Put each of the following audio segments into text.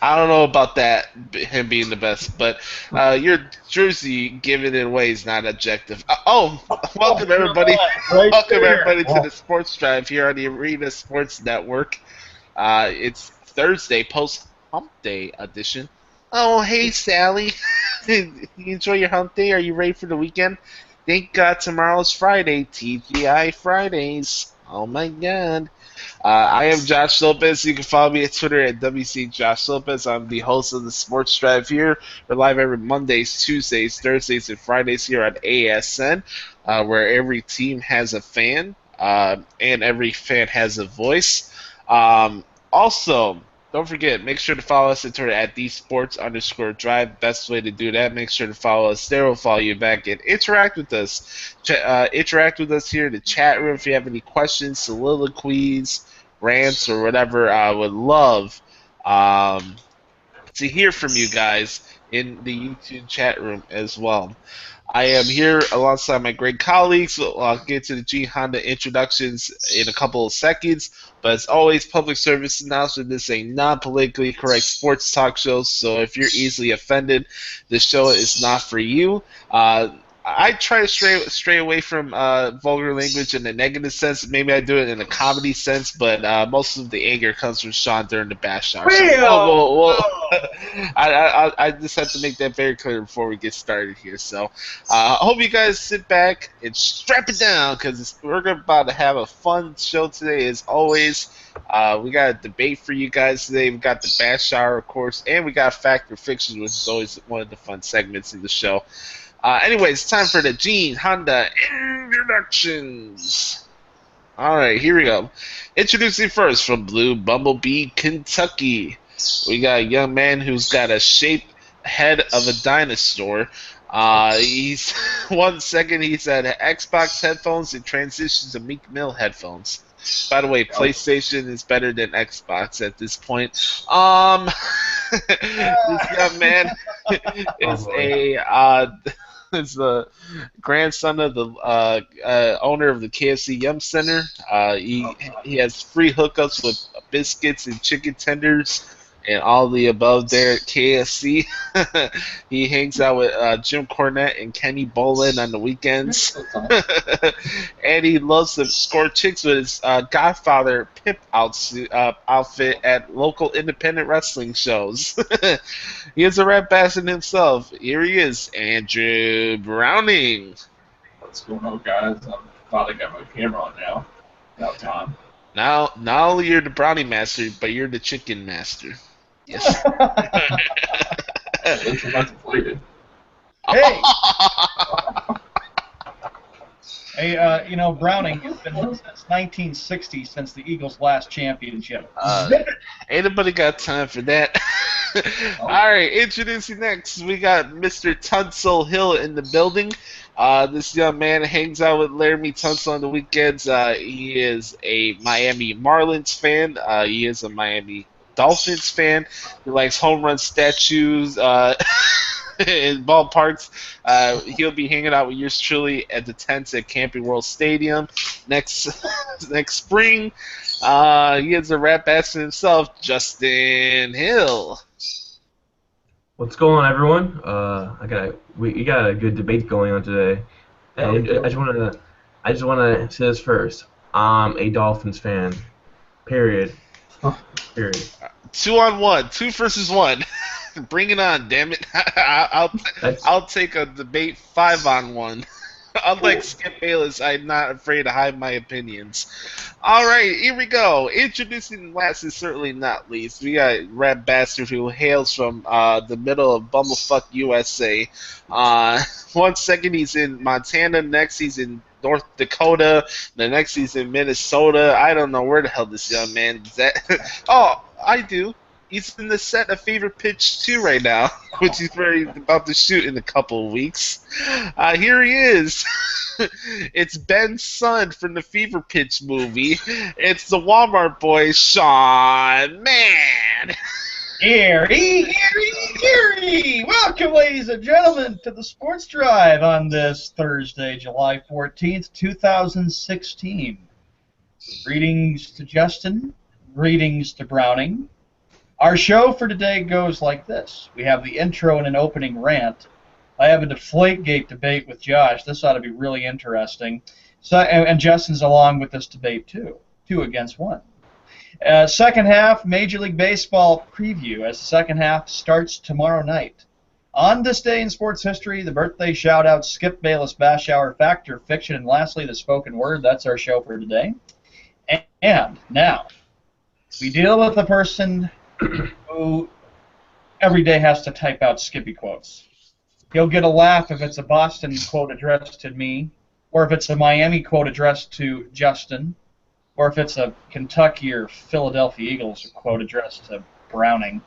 I don't know about that, him being the best, but your jersey giving it away is not objective. Oh, Welcome look at everybody. that, right Welcome there. everybody to Oh, the Sports Drive here on the Arena Sports Network. It's Thursday, post Hump Day edition. Oh, hey Sally, you enjoy your Hump Day? Are you ready for the weekend? Thank God tomorrow's Friday, TGI Fridays. Oh my God. I am Josh Lopez. You can follow me at Twitter at WC Josh Lopez. I'm the host of the Sports Drive here. We're live every Mondays, Tuesdays, Thursdays, and Fridays here on ASN, where every team has a fan and every fan has a voice. Also, don't forget, make sure to follow us at Twitter at @thesports_drive. Best way to do that. Make sure to follow us there. We'll follow you back and interact with us. Interact with us here in the chat room if you have any questions, soliloquies, rants, or whatever. I would love um, to hear from you guys in the YouTube chat room as well. I am here alongside my great colleagues. So I'll get to the G Honda introductions in a couple of seconds. But as always, public service announcement. This is a non-politically correct sports talk show. So if you're easily offended, this show is not for you. I try to stray away from vulgar language in a negative sense. Maybe I do it in a comedy sense, but most of the anger comes from Sean during the bash hour. So I just have to make that very clear before we get started here. So I hope you guys sit back and strap it down because we're about to have a fun show today. As always, we got a debate for you guys today. We got the bash hour, of course, and we got fact or fiction, which is always one of the fun segments of the show. Anyways, it's time for the Gene Honda introductions. All right, here we go. Introducing first from Blue Bumblebee, Kentucky. We got a young man who's got a shaped head of a dinosaur. He's 1 second he said Xbox headphones and transitions to Meek Mill headphones. By the way, PlayStation is better than Xbox at this point. This young man is is the grandson of the owner of the KFC Yum Center. He has free hookups with biscuits and chicken tenders and all the above there at KFC. He hangs out with Jim Cornette and Kenny Bolin on the weekends. And he loves to score chicks with his Godfather Pimp outfit at local independent wrestling shows. He is a rap bastard himself. Here he is, Andrew Browning. what's going on, guys? I'm finally got my camera on now. About time. Now, not only you're the brownie master, but you're the chicken master. Yes. It's about deflated. Hey, Browning, it's been since 1960 since the Eagles' last championship. Ain't nobody got time for that. All right, introducing next, we got Mr. Tunsil Hill in the building. This young man hangs out with Laramie Tunsil on the weekends. He is a Miami Marlins fan. He is a Miami Dolphins fan. He likes home run statues in ballparks. He'll be hanging out with yours truly at the tents at Camping World Stadium next next spring. He is a rap bastard himself, Justin Hill. What's going on, everyone? We got a good debate going on today, and I just wanna say this first. I'm a Dolphins fan. Period. Period. 2-on-1, 2 versus 1. Bring it on, damn it! I'll take a debate 5-on-1. Unlike Skip Bayless, I'm not afraid to hide my opinions. All right, here we go. Introducing last and certainly not least, we got Rap Bastard who hails from the middle of Bumblefuck USA. 1 second he's in Montana, next he's in North Dakota, the next he's in Minnesota. I don't know where the hell this young man is at. Oh, I do. He's in the set of Favorite Pitch 2 right now, which he's about to shoot in a couple of weeks. Here he is. It's Ben's son from the Fever Pitch movie. It's the Walmart boy, Sean Man. Eerie! Welcome, ladies and gentlemen, to the Sports Drive on this Thursday, July 14th, 2016. Greetings to Justin. Greetings to Browning. Our show for today goes like this. We have the intro and an opening rant. I have a Deflategate debate with Josh. This ought to be really interesting. So, and Justin's along with this debate too. 2-1. Second half, Major League Baseball preview as the second half starts tomorrow night. On this day in sports history, the birthday shout-out, Skip Bayless, Bash Hour, Fact or Fiction, and lastly, the spoken word. That's our show for today. And now, we deal with a person who every day has to type out Skippy quotes. He'll get a laugh if it's a Boston quote addressed to me, or if it's a Miami quote addressed to Justin, or if it's a Kentucky or Philadelphia Eagles quote addressed to Browning,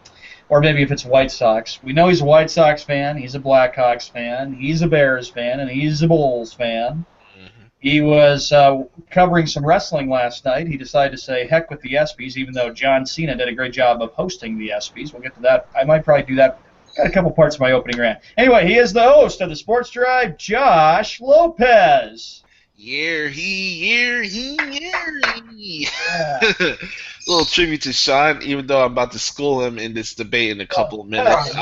or maybe if it's White Sox. We know he's a White Sox fan, he's a Blackhawks fan, he's a Bears fan, and he's a Bulls fan. He was covering some wrestling last night. He decided to say heck with the ESPYs, even though John Cena did a great job of hosting the ESPYs. We'll get to that. I might probably do that. Got a couple parts of my opening rant. Anyway, he is the host of the Sports Drive, Josh Lopez. Yeah. Little tribute to Sean, even though I'm about to school him in this debate in a couple of minutes.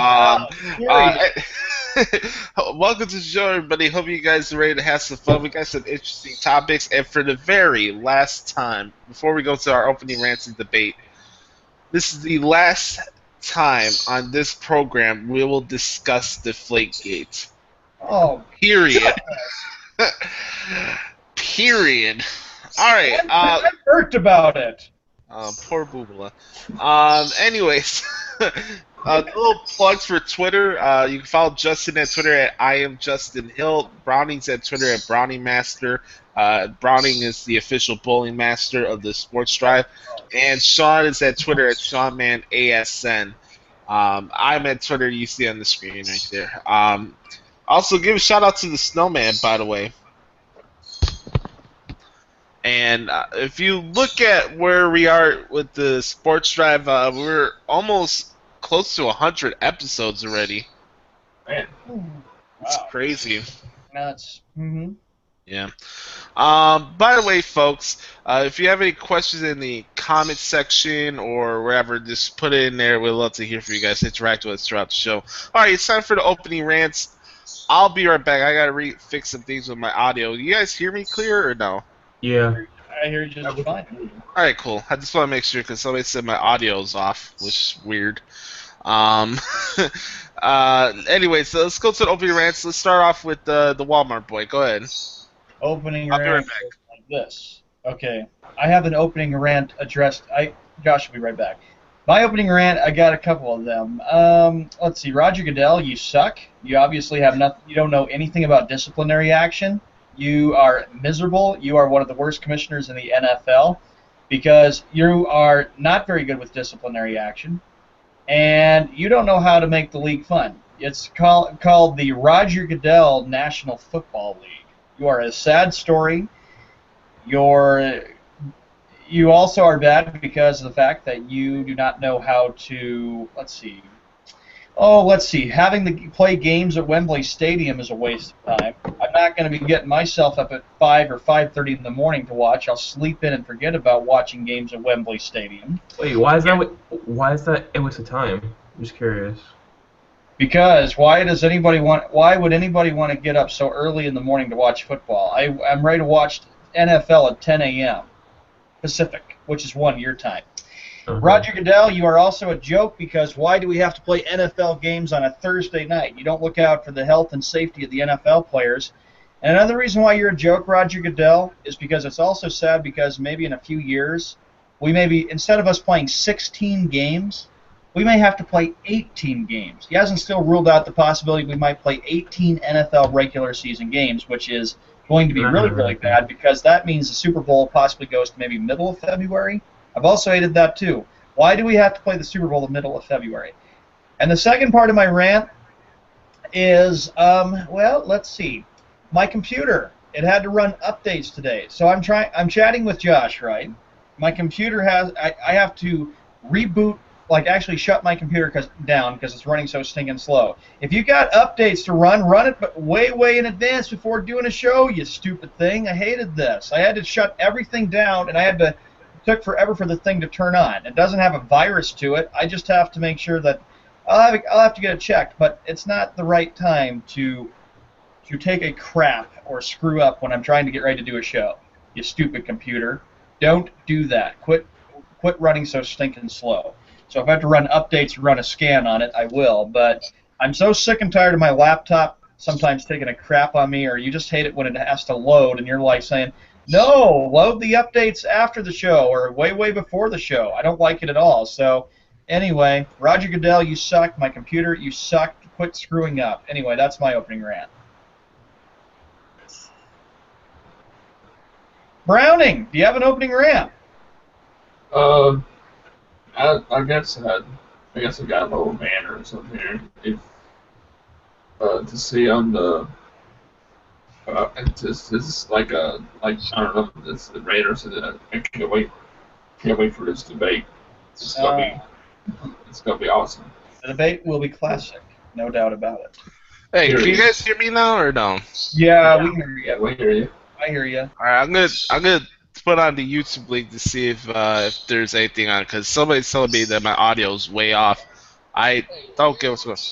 Welcome to the show, everybody. Hope you guys are ready to have some fun. We got some interesting topics, and for the very last time, before we go to our opening rants and debate, this is the last time on this program we will discuss Deflategate. Oh, period. Period. All right. I'm hurt about it. Poor Boobala. Anyways, little plugs for Twitter. You can follow Justin at Twitter at I am Justin Hill. Browning's at Twitter at Browning Master. Browning is the official bowling master of the Sports Drive. And Sean is at Twitter at SeanManASN. I'm at Twitter, you see on the screen right there. Also, give a shout out to the Snowman, by the way. And if you look at where we are with the Sports Drive, we're almost close to 100 episodes already. Man. It's crazy. Nuts. Yeah. By the way, folks, if you have any questions in the comment section or wherever, just put it in there. We'd love to hear from you guys. Interact with us throughout the show. All right, it's time for the opening rants. I'll be right back. I got to fix some things with my audio. You guys hear me clear or no? Yeah. I hear you just fine. All right, cool. I just want to make sure because somebody said my audio's off, which is weird. Anyway, so let's go to the opening rants. Let's start off with the Walmart boy. Go ahead. Opening I'll be right rant back. like this. Okay. I have an opening rant addressed. Josh will be right back. My opening rant, I got a couple of them. Let's see. Roger Goodell, you suck. You obviously have nothing. You don't know anything about disciplinary action. You are miserable. You are one of the worst commissioners in the NFL because you are not very good with disciplinary action, and you don't know how to make the league fun. It's called the Roger Goodell National Football League. You are a sad story. You also are bad because of the fact that you do not know how to, let's see, having to play games at Wembley Stadium is a waste of time. I'm not going to be getting myself up at 5 or 5:30 in the morning to watch. I'll sleep in and forget about watching games at Wembley Stadium. Wait, why is that a waste of time? I'm just curious. Because why would anybody want to get up so early in the morning to watch football? I'm ready to watch NFL at 10 a.m. Pacific, which is 1 your time. Roger Goodell, you are also a joke because why do we have to play NFL games on a Thursday night? You don't look out for the health and safety of the NFL players. And another reason why you're a joke, Roger Goodell, is because it's also sad because maybe in a few years, instead of us playing 16 games, we may have to play 18 games. He hasn't still ruled out the possibility we might play 18 NFL regular season games, which is going to be really, really bad because that means the Super Bowl possibly goes to maybe middle of February. I've also hated that too. Why do we have to play the Super Bowl the middle of February? And the second part of my rant is, let's see. My computer, it had to run updates today. So I'm chatting with Josh, right? My computer I have to reboot, actually shut my computer down because it's running so stinking slow. If you got updates to run it but way in advance before doing a show, you stupid thing. I hated this. I had to shut everything down and I had to took forever for the thing to turn on. It doesn't have a virus to it. I just have to make sure that I'll have to get it checked, but it's not the right time to take a crap or screw up when I'm trying to get ready to do a show. You stupid computer. Don't do that. Quit running so stinking slow. So if I have to run updates or run a scan on it, I will, but I'm so sick and tired of my laptop sometimes taking a crap on me, or you just hate it when it has to load and you're like saying, no, load the updates after the show or way before the show. I don't like it at all. So anyway, Roger Goodell, you suck. My computer, you suck. Quit screwing up. Anyway, that's my opening rant. Browning, do you have an opening rant? I guess I got a little banner or something here. If to see on the this is like I don't know, this the Raiders. I can't wait for this debate. It's gonna be awesome. The debate will be classic, no doubt about it. Hey, can you guys hear me now or no? Yeah, we hear you. Yeah, we hear you. I hear you. All right, I'm gonna put on the YouTube link to see if there's anything on, because somebody's telling me that my audio's way off. I don't get what's going on.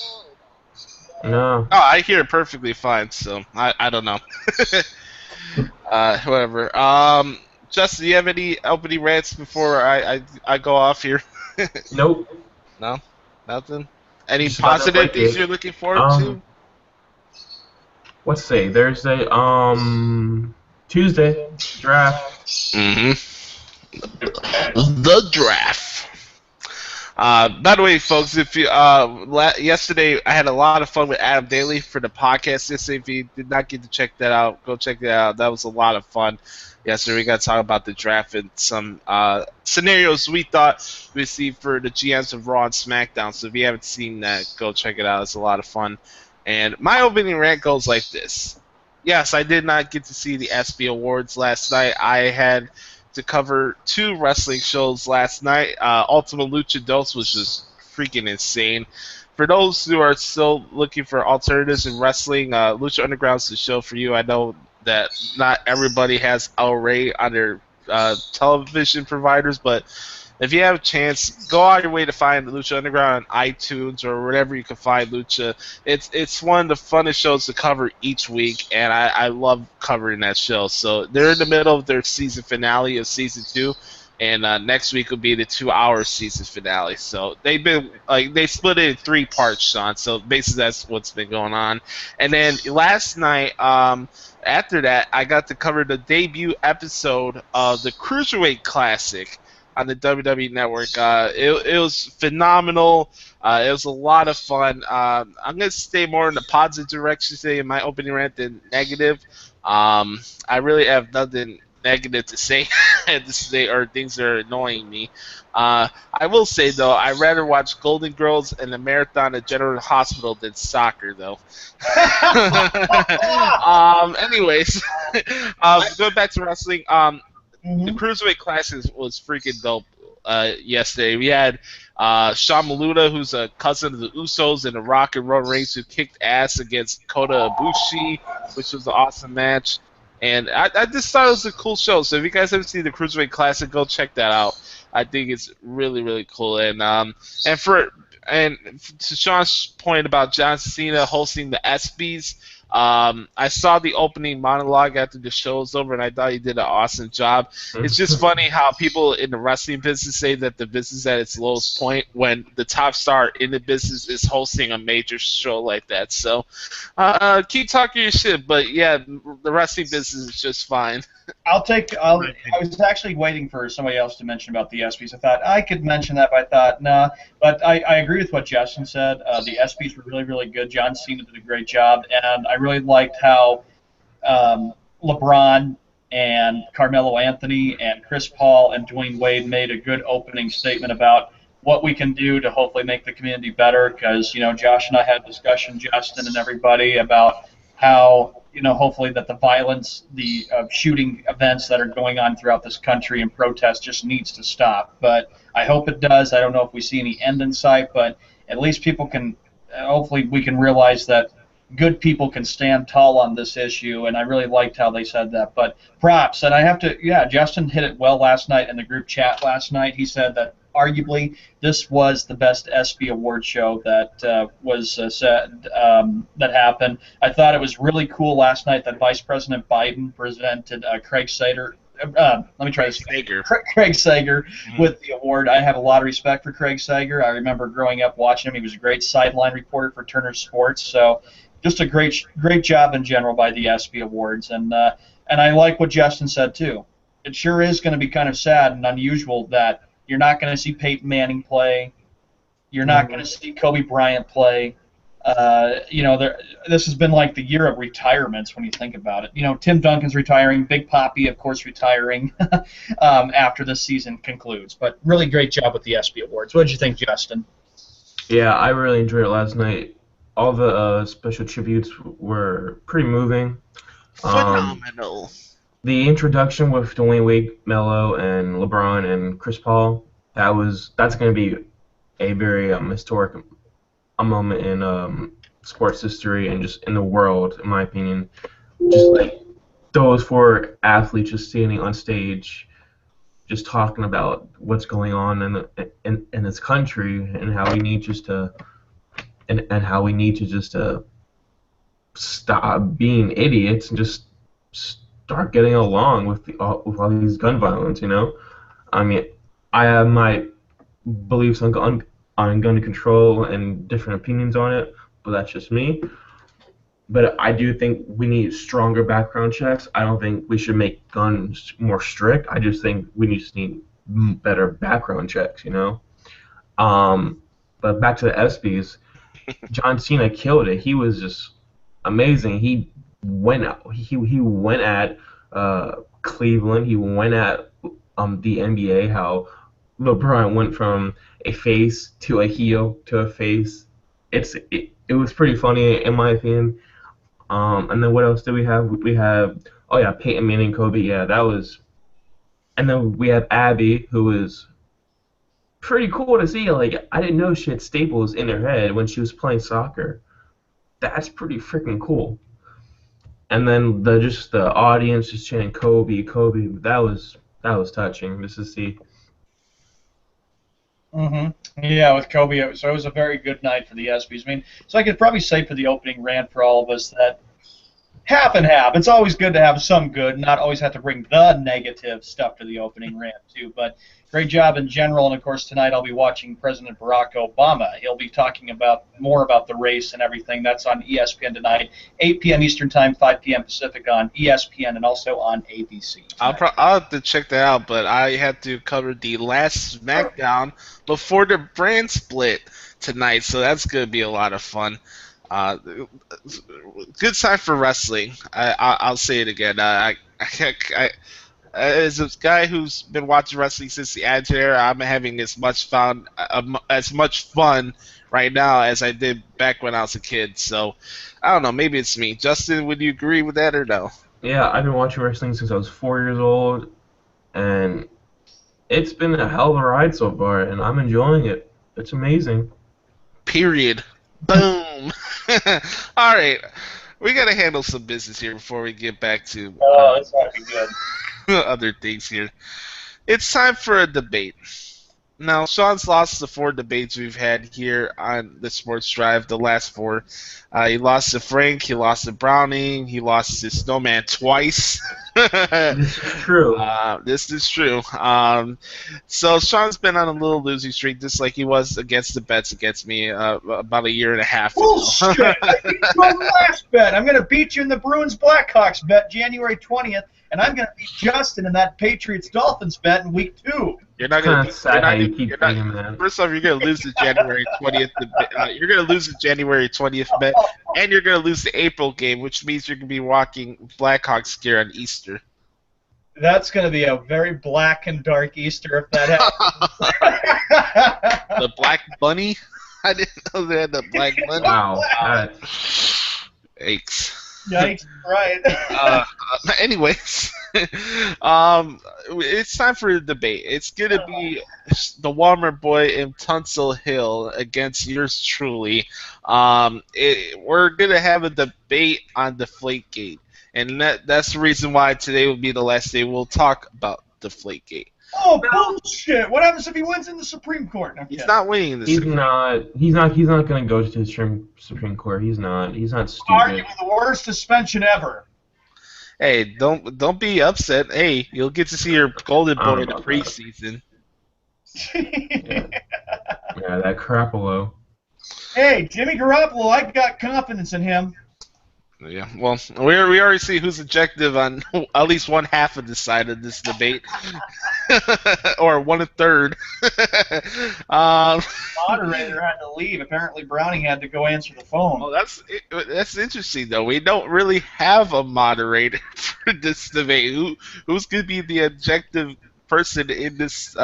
No. Oh, I hear it perfectly fine, so I don't know. Whatever. Justin, do you have any opening rants before I go off here? Nope. No? Nothing? Any Just about positive like things it. you're looking forward to? What's today? Thursday. Tuesday. Draft. Mm-hmm. The draft. By the way, folks, if you yesterday I had a lot of fun with Adam Daly for the podcast. Yesterday, if you did not get to check that out, go check that out. That was a lot of fun. Yesterday, we got to talk about the draft and some scenarios we thought we'd see for the GMs of Raw and SmackDown. So if you haven't seen that, go check it out. It's a lot of fun. And my opening rant goes like this. Yes, I did not get to see the ESPY Awards last night. I had to cover 2 wrestling shows last night. Ultima Lucha Dos, which was freaking insane. For those who are still looking for alternatives in wrestling, Lucha Underground's the show for you. I know that not everybody has El Rey on their television providers, but if you have a chance, go out your way to find Lucha Underground on iTunes or wherever you can find Lucha. It's one of the funnest shows to cover each week, and I love covering that show. So they're in the middle of their season finale of season 2, and next week will be the 2-hour season finale. So they've been they split it in 3 parts, Sean. So basically that's what's been going on. And then last night, after that, I got to cover the debut episode of the Cruiserweight Classic on the WWE Network. It was phenomenal. It was a lot of fun. I'm going to stay more in the positive direction today in my opening rant than negative. I really have nothing negative to say or things that are annoying me. I will say, though, I'd rather watch Golden Girls and the Marathon at General Hospital than soccer, though. Anyways, going back to wrestling, the Cruiserweight Classic was freaking dope yesterday. We had Sean Maluda, who's a cousin of the Usos, and the Rock and Roman Reigns, who kicked ass against Kota Ibushi, which was an awesome match. And I just thought it was a cool show. So if you guys haven't seen the Cruiserweight Classic, go check that out. I think it's really, really cool. And to Sean's point about John Cena hosting the ESPYs, I saw the opening monologue after the show was over, and I thought he did an awesome job. It's just funny how people in the wrestling business say that the business is at its lowest point when the top star in the business is hosting a major show like that. So keep talking your shit, but yeah, the wrestling business is just fine. I was actually waiting for somebody else to mention about the ESPYs. I thought I could mention that, but I thought, nah. But I agree with what Justin said. The ESPYs were really, really good. John Cena did a great job, and I really liked how LeBron and Carmelo Anthony and Chris Paul and Dwayne Wade made a good opening statement about what we can do to hopefully make the community better. Because, Josh and I had a discussion, Justin and everybody, about how hopefully that the violence, the shooting events that are going on throughout this country and protests just needs to stop. But I hope it does. I don't know if we see any end in sight, but at least people can, hopefully we can realize that good people can stand tall on this issue, and I really liked how they said that. But props, and I have to, yeah, Justin hit it well last night in the group chat last night. He said that arguably this was the best ESPY award show that was said that happened. I thought it was really cool last night that Vice President Biden presented Craig Sager. Let me try this again. Sager. Craig Sager with the award. I have a lot of respect for Craig Sager. I remember growing up watching him. He was a great sideline reporter for Turner Sports. So just a great job in general by the ESPY Awards. And I like what Justin said, too. It sure is going to be kind of sad and unusual that you're not going to see Peyton Manning play. You're not going to see Kobe Bryant play. This has been like the year of retirements when you think about it. Tim Duncan's retiring, Big Papi, of course, retiring after this season concludes. But really great job with the ESPY Awards. What did you think, Justin? Yeah, I really enjoyed it last night. All the special tributes were pretty moving. Phenomenal. The introduction with Dwayne Wade, Melo, and LeBron and Chris Paul, that's going to be a very historic moment in sports history and just in the world, in my opinion. Just like those four athletes just standing on stage, just talking about what's going on in this country and how we need just to stop being idiots and just start getting along with all these gun violence. I mean, I have my beliefs on gun control and different opinions on it, but that's just me. But I do think we need stronger background checks. I don't think we should make guns more strict. I just think we just need better background checks, But back to the ESPYs, John Cena killed it. He was just amazing. He went at Cleveland. He went at the NBA. How LeBron went from a face to a heel to a face. It was pretty funny in my opinion. And then what else do we have? We have Peyton Manning, Kobe. Yeah, that was. And then we have Abby, who was pretty cool to see. Like, I didn't know she had staples in her head when she was playing soccer. That's pretty freaking cool. And then the audience just chanting Kobe, Kobe. That was touching just to see. Yeah, with Kobe. So it was a very good night for the ESPYs. I mean, so I could probably say for the opening rant for all of us that half and half. It's always good to have some good, not always have to bring the negative stuff to the opening rant too. But great job in general. And of course tonight I'll be watching President Barack Obama. He'll be talking more about the race and everything. That's on ESPN tonight, 8 p.m. Eastern Time, 5 p.m. Pacific on ESPN and also on ABC. I'll have to check that out, but I had to cover the last SmackDown before the brand split tonight, so that's going to be a lot of fun. Good time for wrestling. I'll say it again. As a guy who's been watching wrestling since the Attitude Era, I'm having as much fun right now as I did back when I was a kid. So I don't know. Maybe it's me. Justin, would you agree with that or no? Yeah, I've been watching wrestling since I was 4 years old, and it's been a hell of a ride so far, and I'm enjoying it. It's amazing. Period. Boom. All right. We got to handle some business here before we get back to that's not good. other things here. It's time for a debate. Now, Sean's lost the 4 debates we've had here on the Sports Drive, the last 4. He lost to Frank, he lost to Browning, he lost to Snowman twice. This is true. This is true. So Sean's been on a little losing streak, just like he was against the bets against me about a year and a half ago. Bullshit! I beat you on the last bet. I'm going to beat you in the Bruins Blackhawks bet January 20th, and I'm going to beat Justin in that Patriots Dolphins bet in week 2. You're not going to. First off, you're going to lose the January 20th. You're going to lose the January 20th bet, and you're going to lose the April game, which means you're going to be walking Blackhawks gear on Easter. That's going to be a very black and dark Easter if that happens. The Black Bunny? I didn't know they had the Black Bunny. Wow. Aches. Yikes! Right. Anyways, it's time for a debate. It's gonna be the Walmart Boy and Tunsil Hill against yours truly. We're gonna have a debate on Deflategate, and that's the reason why today will be the last day we'll talk about Deflategate. Oh bullshit! What happens if he wins in the Supreme Court? No, He's not winning this. He's not going to go to the Supreme Court. He's not stupid. Arguably the worst suspension ever. Hey, don't be upset. Hey, you'll get to see your golden boy in the preseason. Yeah, that Crapolo. Hey, Jimmy Garoppolo, I got confidence in him. Yeah, well, we already see who's objective on at least one half of the side of this debate, or 1/3. Moderator had to leave. Apparently, Browning had to go answer the phone. Well, that's interesting though. We don't really have a moderator for this debate. Who's going to be the objective person in this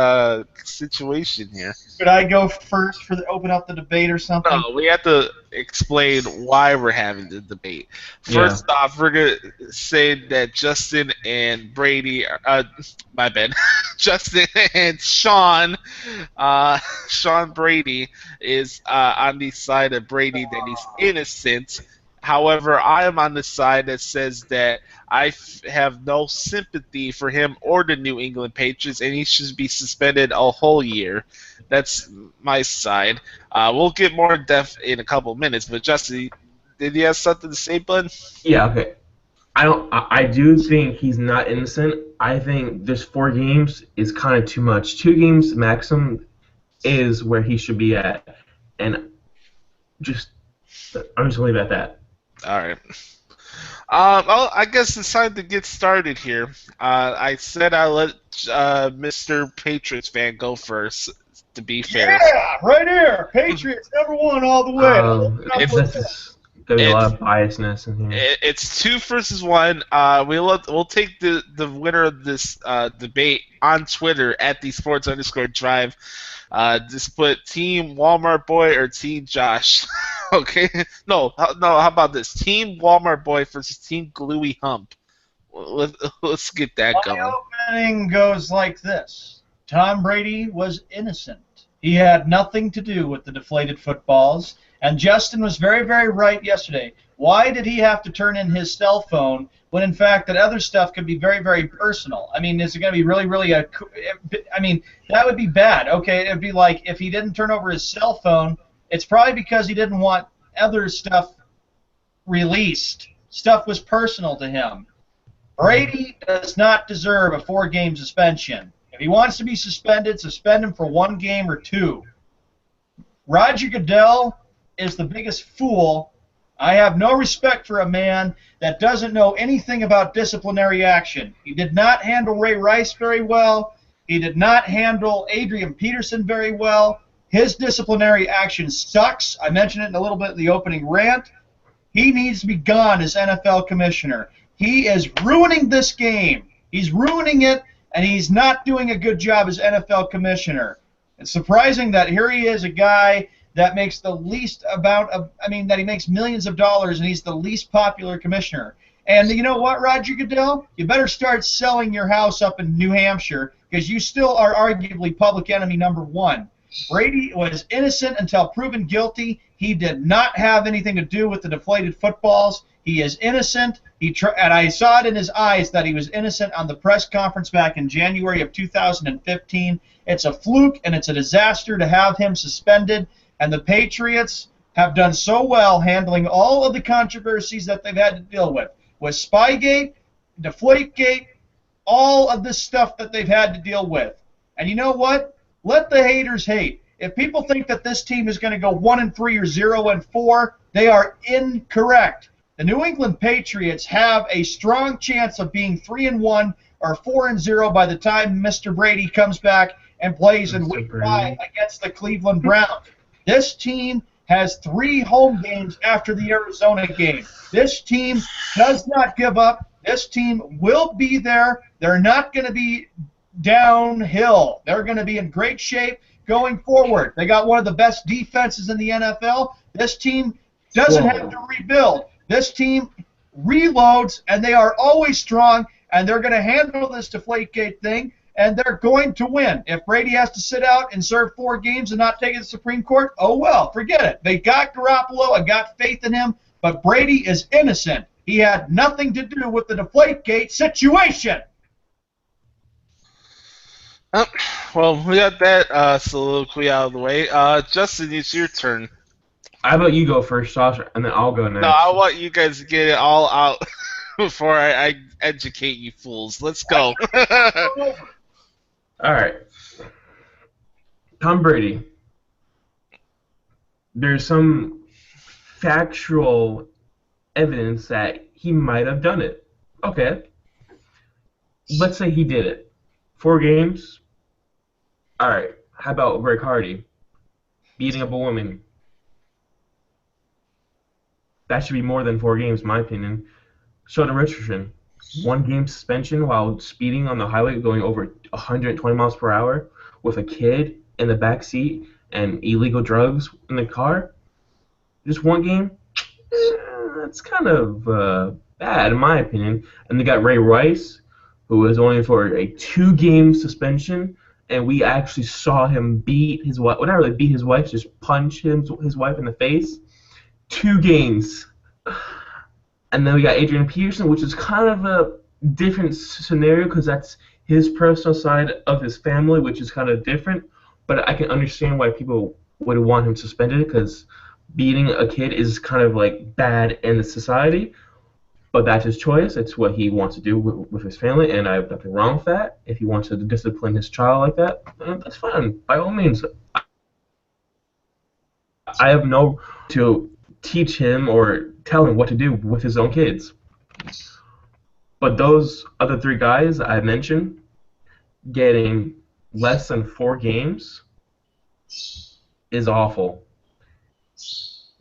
situation here? Could I go first open up the debate or something? No, we have to explain why we're having the debate. First off, we're going to say that Justin and Brady, my bad, Justin and Sean Brady is on the side of Brady that he's innocent. However, I am on the side that says that I have no sympathy for him or the New England Patriots, and he should be suspended a whole year. That's my side. We'll get more in depth in a couple minutes, but Justin, did you have something to say, bud? Yeah, okay. I do think he's not innocent. I think this 4 games is kind of too much. 2 games maximum is where he should be at, and I'm just gonna leave it at that. All right. Well, I guess it's time to get started here. I said I let Mr. Patriots fan go first, to be fair. Yeah, right here. Patriots #1 all the way. There's a lot of biasness in here. It's 2 versus 1. We'll take the winner of this debate on Twitter at @thesports_drive. Just put Team Walmart Boy or Team Josh. Okay? No. How about this? Team Walmart Boy versus Team Gluey Hump. Let's get that going. My opening goes like this. Tom Brady was innocent. He had nothing to do with the deflated footballs. And Justin was very, very right yesterday. Why did he have to turn in his cell phone when, in fact, that other stuff could be very, very personal? I mean, is it going to be really, really I mean, that would be bad. Okay, it would be like if he didn't turn over his cell phone, it's probably because he didn't want other stuff released. Stuff was personal to him. Brady does not deserve a 4-game suspension. If he wants to be suspended, suspend him for 1 game or 2. Roger Goodell is the biggest fool. I have no respect for a man that doesn't know anything about disciplinary action. He did not handle Ray Rice very well. He did not handle Adrian Peterson very well. His disciplinary action sucks. I mentioned it in a little bit in the opening rant. He needs to be gone as NFL commissioner. He is ruining this game. He's ruining it, and he's not doing a good job as NFL commissioner. It's surprising that here he is, a guy that makes the least amount of, that he makes millions of dollars, and he's the least popular commissioner. And you know what, Roger Goodell? You better start selling your house up in New Hampshire, because you still are arguably public enemy #1. Brady was innocent until proven guilty. He did not have anything to do with the deflated footballs. He is innocent. And I saw it in his eyes that he was innocent on the press conference back in January of 2015. It's a fluke, and it's a disaster to have him suspended. And the Patriots have done so well handling all of the controversies that they've had to deal with Spygate, Deflategate, all of this stuff that they've had to deal with. And you know what? Let the haters hate. If people think that this team is going to go 1-3 or 0-4, they are incorrect. The New England Patriots have a strong chance of being 3-1 or 4-0 by the time Mr. Brady comes back and plays in Week 5 against the Cleveland Browns. This team has 3 home games after the Arizona game. This team does not give up. This team will be there. They're not going to be downhill. They're going to be in great shape going forward. They got one of the best defenses in the NFL. This team doesn't have to rebuild. This team reloads, and they are always strong, and they're going to handle this Deflategate thing, and they're going to win. If Brady has to sit out and serve 4 games and not take it to the Supreme Court, oh well, forget it. They got Garoppolo. I got faith in him, but Brady is innocent. He had nothing to do with the Deflategate situation. Well, we got that soliloquy out of the way. Justin, it's your turn. How about you go first, Josh, and then I'll go next. No, I want you guys to get it all out before I educate you fools. Let's go. All right. Tom Brady. There's some factual evidence that he might have done it. Okay. Let's say he did it. 4 games. All right. How about Rick Hardy beating up a woman? That should be more than 4 games, in my opinion. Sheldon Richardson, 1 game suspension while speeding on the highway, going over 120 miles per hour with a kid in the back seat and illegal drugs in the car. Just 1 game. That's kind of bad, in my opinion. And they got Ray Rice, who was only for a 2-game suspension, and we actually saw him beat his wife. Well, not really beat his wife, just punch his wife in the face. 2 games. And then we got Adrian Peterson, which is kind of a different scenario because that's his personal side of his family, which is kind of different. But I can understand why people would want him suspended because beating a kid is kind of like bad in the society. But that's his choice. It's what he wants to do with his family, and I have nothing wrong with that. If he wants to discipline his child like that, that's fine. By all means. I have no to teach him or tell him what to do with his own kids. But those other 3 guys I mentioned getting less than 4 games is awful.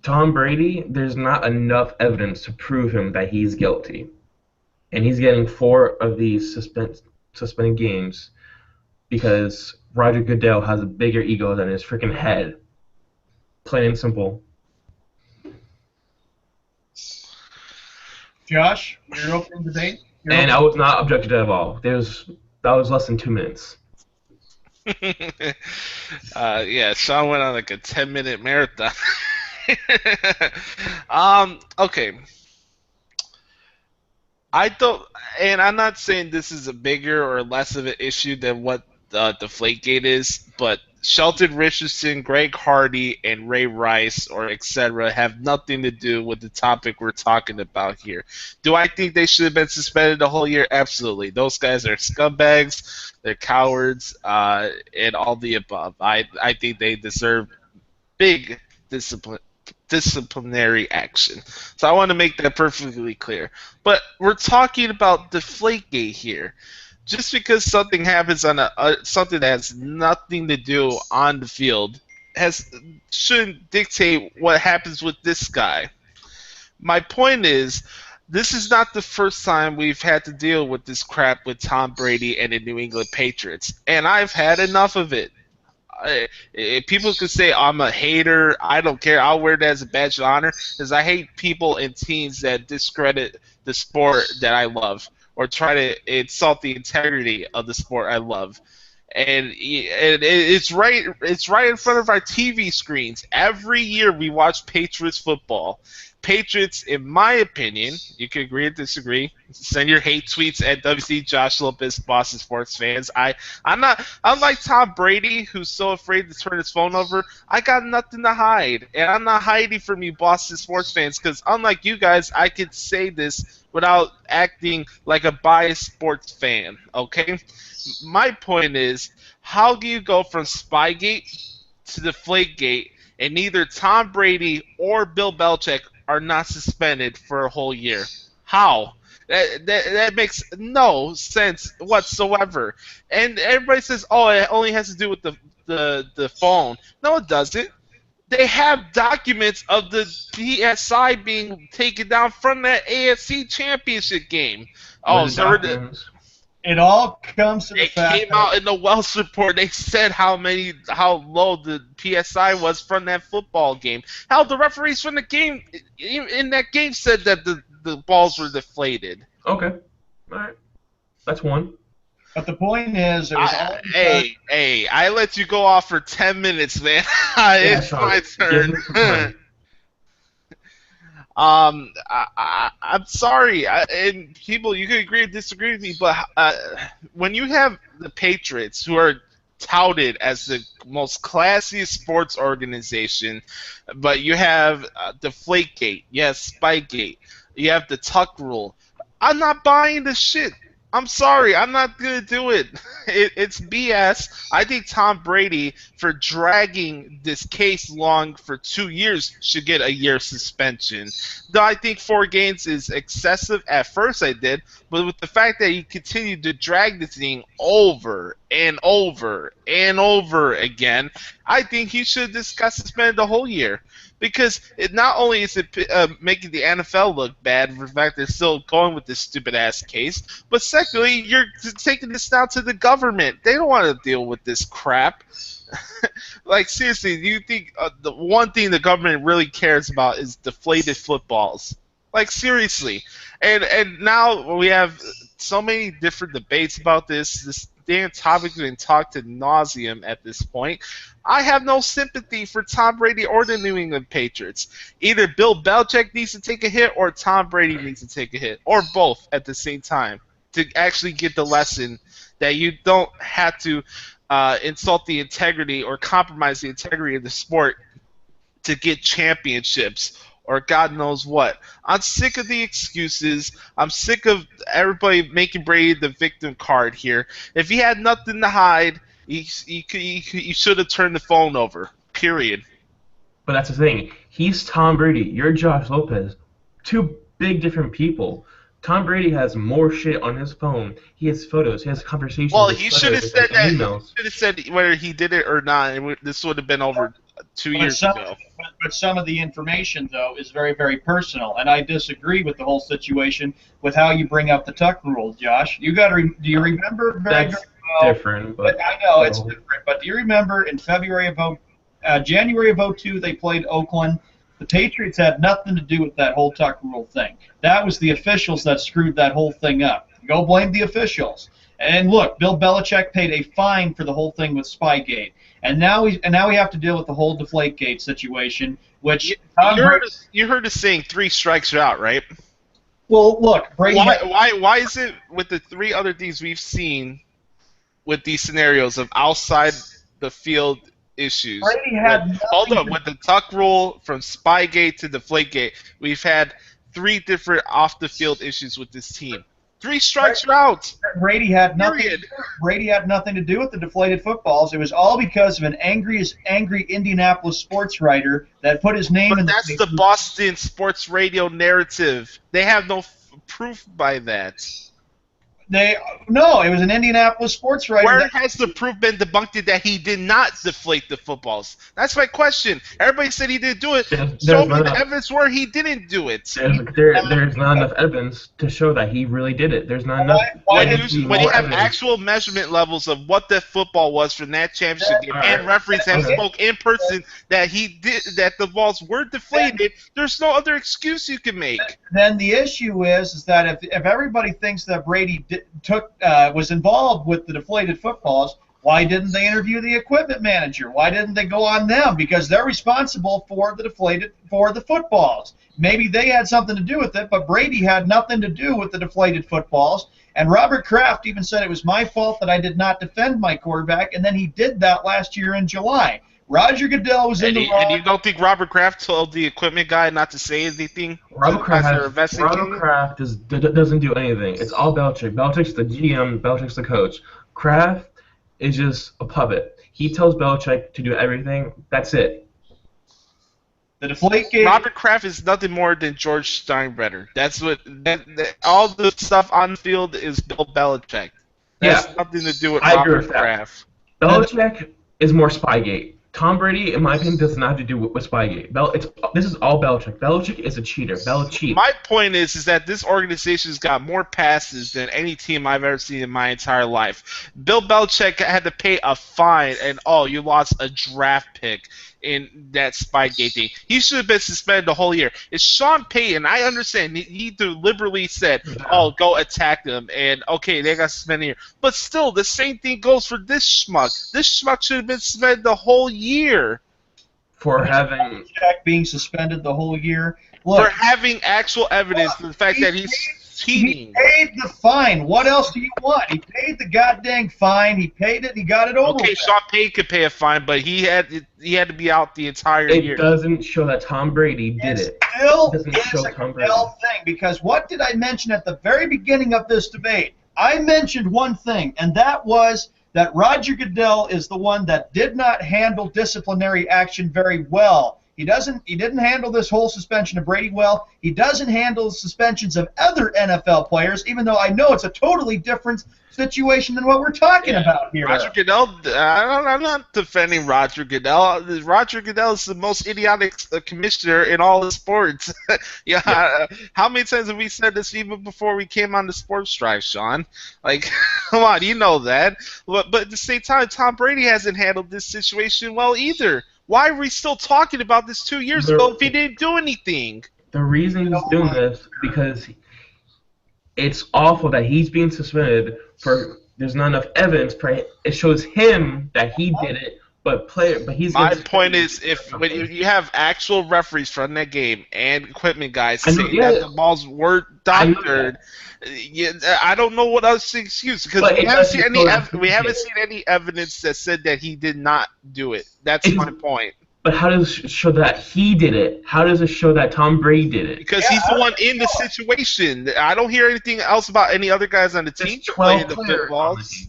Tom Brady, there's not enough evidence to prove him that he's guilty. And he's getting 4 of these suspended games because Roger Goodell has a bigger ego than his freaking head. Plain and simple. Josh, your opening debate? And I was not objected at all. That was less than 2 minutes. Yeah, Sean went on like a 10-minute marathon. Okay. I don't, and I'm not saying this is a bigger or less of an issue than what Deflategate is, but Shelton Richardson, Greg Hardy, and Ray Rice, or etc., have nothing to do with the topic we're talking about here. Do I think they should have been suspended the whole year? Absolutely. Those guys are scumbags, they're cowards, and all the above. I think they deserve big disciplinary action. So I want to make that perfectly clear. But we're talking about Deflategate here. Just because something happens on something that has nothing to do on the field shouldn't dictate what happens with this guy. My point is, this is not the first time we've had to deal with this crap with Tom Brady and the New England Patriots, and I've had enough of it. People could say I'm a hater. I don't care. I'll wear that as a badge of honor because I hate people and teams that discredit the sport that I love or try to insult the integrity of the sport I love. And it's right in front of our TV screens. Every year we watch Patriots football. Patriots, in my opinion, you can agree or disagree. Send your hate tweets at WC Josh Lopez, Boston Sports fans. I'm not unlike Tom Brady, who's so afraid to turn his phone over. I got nothing to hide, and I'm not hiding from you, Boston Sports fans, because unlike you guys, I could say this without acting like a biased sports fan. Okay, my point is, how do you go from Spygate to Deflategate, and neither Tom Brady or Bill Belichick are not suspended for a whole year? How? That makes no sense whatsoever. And everybody says, oh, it only has to do with the phone. No, it doesn't. They have documents of the PSI being taken down from that AFC Championship game. Oh, so it all comes to the fact it came out in the Wells report. They said how low the PSI was from that football game. How the referees from the game in that game said that the balls were deflated. Okay. All right. That's one. But the point is, it was all Hey, I let you go off for 10 minutes, man. It's Sean, my give me some turn. time. I'm sorry, and people, you can agree or disagree with me, but when you have the Patriots, who are touted as the most classiest sports organization, but you have Deflategate, yes, Spygate, you have the Tuck Rule. I'm not buying this shit. I'm sorry, I'm not gonna do it. It's BS. I think Tom Brady, for dragging this case long for 2 years, should get a year suspension. Though I think 4 games is excessive. At first I did, but with the fact that he continued to drag this thing over and over and over again, I think he should just got suspended the whole year. Because it not only is it making the NFL look bad for the fact they're still going with this stupid ass case, but secondly, you're taking this down to the government. They don't want to deal with this crap. Like, seriously, do you think the one thing the government really cares about is deflated footballs? Like, seriously. And now we have so many different debates about this. This damn topic has been talked to nauseum at this point. I have no sympathy for Tom Brady or the New England Patriots. Either Bill Belichick needs to take a hit or Tom Brady needs to take a hit, or both at the same time, to actually get the lesson that you don't have to insult the integrity or compromise the integrity of the sport to get championships or God knows what. I'm sick of the excuses. I'm sick of everybody making Brady the victim card here. If he had nothing to hide, he should have turned the phone over. Period. But that's the thing. He's Tom Brady. You're Josh Lopez. Two big different people. Tom Brady has more shit on his phone. He has photos. He has conversations. Well, with he should have photos said that. He emails. should have said whether he did it or not, and this would have been over 2 years ago. But some of the information, though, is very, very personal, and I disagree with the whole situation with how you bring up the Tuck Rule, Josh. You got to. Do you remember very That's well? different. But I know it's different, but do you remember in January of 02 they played Oakland? The Patriots had nothing to do with that whole Tuck Rule thing. That was the officials that screwed that whole thing up. Go blame the officials. And look, Bill Belichick paid a fine for the whole thing with Spygate. And now we have to deal with the whole Deflategate situation, which you heard us saying 3 strikes are out, right? Well, look, Brady. Why is it with the 3 other things we've seen with these scenarios of outside the field issues? Brady had Hold up, with the Tuck Rule from Spygate to Deflategate, we've had 3 different off the field issues with this team. 3 strikes are out. Brady had nothing. Period. Brady had nothing to do with the deflated footballs. It was all because of an angry Indianapolis sports writer that put his name But in the. that's the Boston sports radio narrative. They have no proof by that. No, it was an Indianapolis sports writer. Where has the proof been debunked that he did not deflate the footballs? That's my question. Everybody said he didn't do it. Show me the evidence where he didn't do it. There's not enough evidence to show that he really did it. There's not enough. When you have actual measurement levels of what the football was from that championship game, and referees have spoke in person that that the balls were deflated, there's no other excuse you can make. Then the issue is that if everybody thinks that Brady was involved with the deflated footballs, why didn't they interview the equipment manager? Why didn't they go on them? Because they're responsible for the footballs. Maybe they had something to do with it, but Brady had nothing to do with the deflated footballs. And Robert Kraft even said it was my fault that I did not defend my quarterback, and then he did that last year in July. Roger Goodell was in the wrong. And you don't think Robert Kraft told the equipment guy not to say anything? Robert Kraft doesn't do anything. It's all Belichick. Belichick's the GM. Belichick's the coach. Kraft is just a puppet. He tells Belichick to do everything. That's it. The Deflategate. Robert Kraft is nothing more than George Steinbrenner. That's what. All the stuff on the field is Bill Belichick. That has nothing to do with Robert Kraft. Belichick is more Spygate. Tom Brady, in my opinion, does not have to do with Spygate. This is all Belichick. Belichick is a cheater. Belichick. My point is that this organization's got more passes than any team I've ever seen in my entire life. Bill Belichick had to pay a fine, and you lost a draft pick. in that Spygate thing. He should have been suspended the whole year. It's Sean Payton. I understand. He deliberately said, "Oh, go attack them," and okay, they got suspended here. But still, the same thing goes for this schmuck. This schmuck should have been suspended the whole year For having Jack being suspended the whole year. for Look, having actual evidence for the fact that he's cheating. he paid the fine. What else do you want? He paid the goddamn fine. He paid it. He got it over Okay, with. Sean Payton could pay a fine, but he had to be out the entire it year. doesn't show that Tom Brady did it. Still It doesn't is show a Tom Brady. Goodell thing, because what did I mention at the very beginning of this debate? I mentioned one thing, and that was that Roger Goodell is the one that did not handle disciplinary action very well. He didn't handle this whole suspension of Brady well. He doesn't handle suspensions of other NFL players, even though I know it's a totally different situation than what we're talking about here. Roger Goodell, I'm not defending Roger Goodell. Roger Goodell is the most idiotic commissioner in all the sports. How many times have we said this even before we came on the Sports Drive, Sean? Like, come on, you know that. But at the same time, Tom Brady hasn't handled this situation well either. Why are we still talking about this 2 years ago if he didn't do anything? The reason he's doing this because it's awful that he's being suspended for. There's not enough evidence. It shows him that he did it, but he's. My point is, when you have actual referees from that game and equipment guys saying that the balls were doctored, I don't know what else to excuse, because we haven't seen any evidence that said that he did not do it. That's my point. But how does it show that he did it? How does it show that Tom Brady did it? Because he's the one in the situation. I don't hear anything else about any other guys on the team playing the footballs.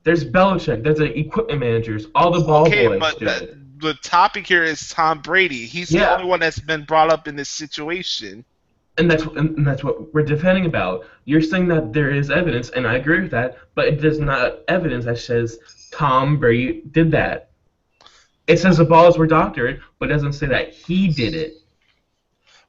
There's Belichick. There's the equipment managers. All the ball boys but do it. the topic here is Tom Brady. He's the only one that's been brought up in this situation. And that's what we're defending about. You're saying that there is evidence, and I agree with that, but it does not evidence that says Tom Brady did that. It says the balls were doctored, but it doesn't say that he did it.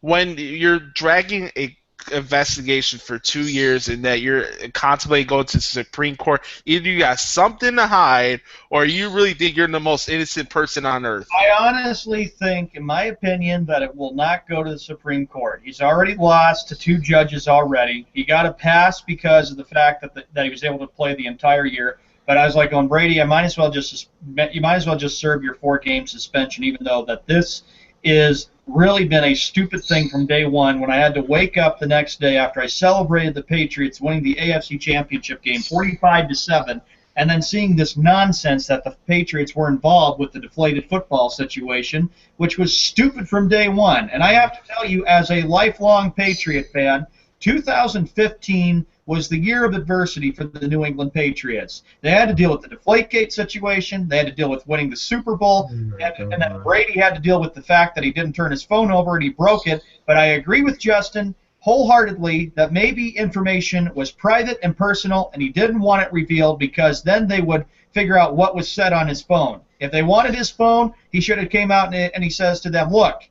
When you're dragging a investigation for 2 years and that you're contemplating going to the Supreme Court, either you got something to hide or you really think you're the most innocent person on earth. I honestly think, in my opinion, that it will not go to the Supreme Court. He's already lost to 2 judges already. He got a pass because of the fact that he was able to play the entire year. But I was like, on Brady, you might as well just serve your 4-game suspension, even though that this is really been a stupid thing from day one. When I had to wake up the next day after I celebrated the Patriots winning the AFC Championship game 45-7, and then seeing this nonsense that the Patriots were involved with the deflated football situation, which was stupid from day one. And I have to tell you, as a lifelong Patriot fan, 2015 was the year of adversity for the New England Patriots. They had to deal with the Deflategate situation. They had to deal with winning the Super Bowl. And then Brady had to deal with the fact that he didn't turn his phone over and he broke it. But I agree with Justin wholeheartedly that maybe information was private and personal and he didn't want it revealed, because then they would figure out what was said on his phone. If they wanted his phone, he should have came out and he says to them, look,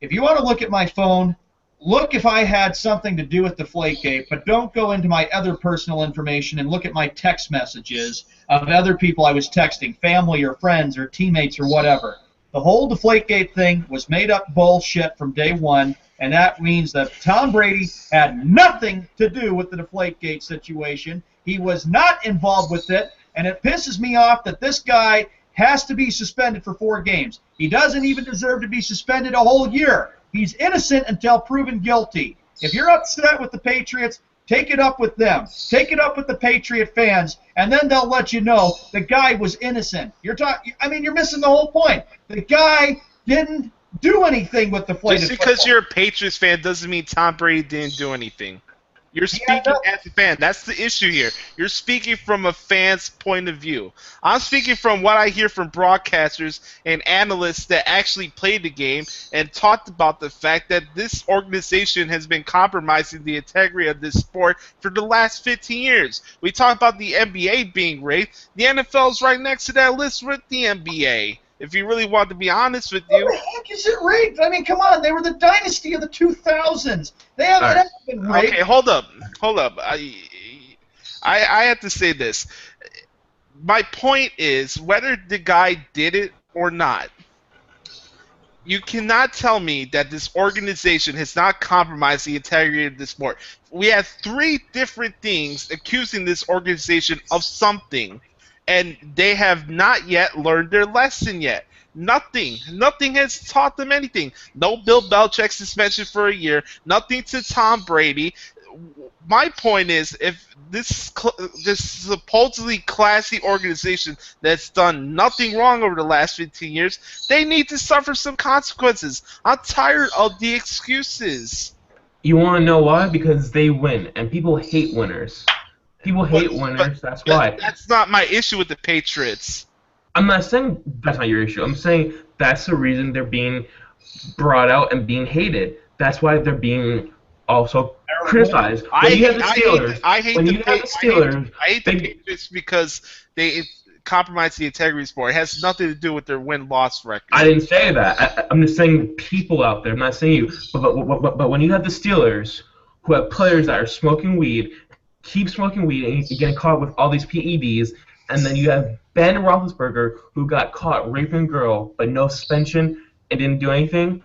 if you want to look at my phone, look if I had something to do with Deflategate, but don't go into my other personal information and look at my text messages of other people I was texting, family or friends or teammates or whatever. The whole Deflategate thing was made up bullshit from day one, and that means that Tom Brady had nothing to do with the Deflategate situation. He was not involved with it, and it pisses me off that this guy has to be suspended for 4 games. He doesn't even deserve to be suspended a whole year. He's innocent until proven guilty. If you're upset with the Patriots, take it up with them. Take it up with the Patriot fans, and then they'll let you know the guy was innocent. You're missing the whole point. The guy didn't do anything with the deflated Just because football. you're a Patriots fan doesn't mean Tom Brady didn't do anything. You're speaking as a fan. That's the issue here. You're speaking from a fan's point of view. I'm speaking from what I hear from broadcasters and analysts that actually played the game and talked about the fact that this organization has been compromising the integrity of this sport for the last 15 years. We talk about the NBA being rigged. The NFL is right next to that list with the NBA. If you really want to be honest with you. What the heck is it rigged? I mean, come on. They were the dynasty of the 2000s. They haven't ever been rigged. Okay, hold up. I have to say this. My point is, whether the guy did it or not, You cannot tell me that this organization has not compromised the integrity of the sport. We have 3 different things accusing this organization of something, and they have not yet learned their lesson yet. Nothing. Nothing has taught them anything. No Bill Belichick suspension for a year. Nothing to Tom Brady. My point is, if this supposedly classy organization that's done nothing wrong over the last 15 years, they need to suffer some consequences. I'm tired of the excuses. You want to know why? Because they win, and people hate winners. People hate winners. That's why. That's not my issue with the Patriots. I'm not saying that's not your issue. I'm saying that's the reason they're being brought out and being hated. That's why they're being also criticized. I hate the Patriots because they compromise the integrity of sport. It has nothing to do with their win-loss record. I didn't say that. I'm just saying people out there. I'm not saying you. But when you have the Steelers, who have players that are smoking weed, keep smoking weed, and you're getting caught with all these PEDs, and then you have Ben Roethlisberger, who got caught raping a girl, but no suspension and didn't do anything,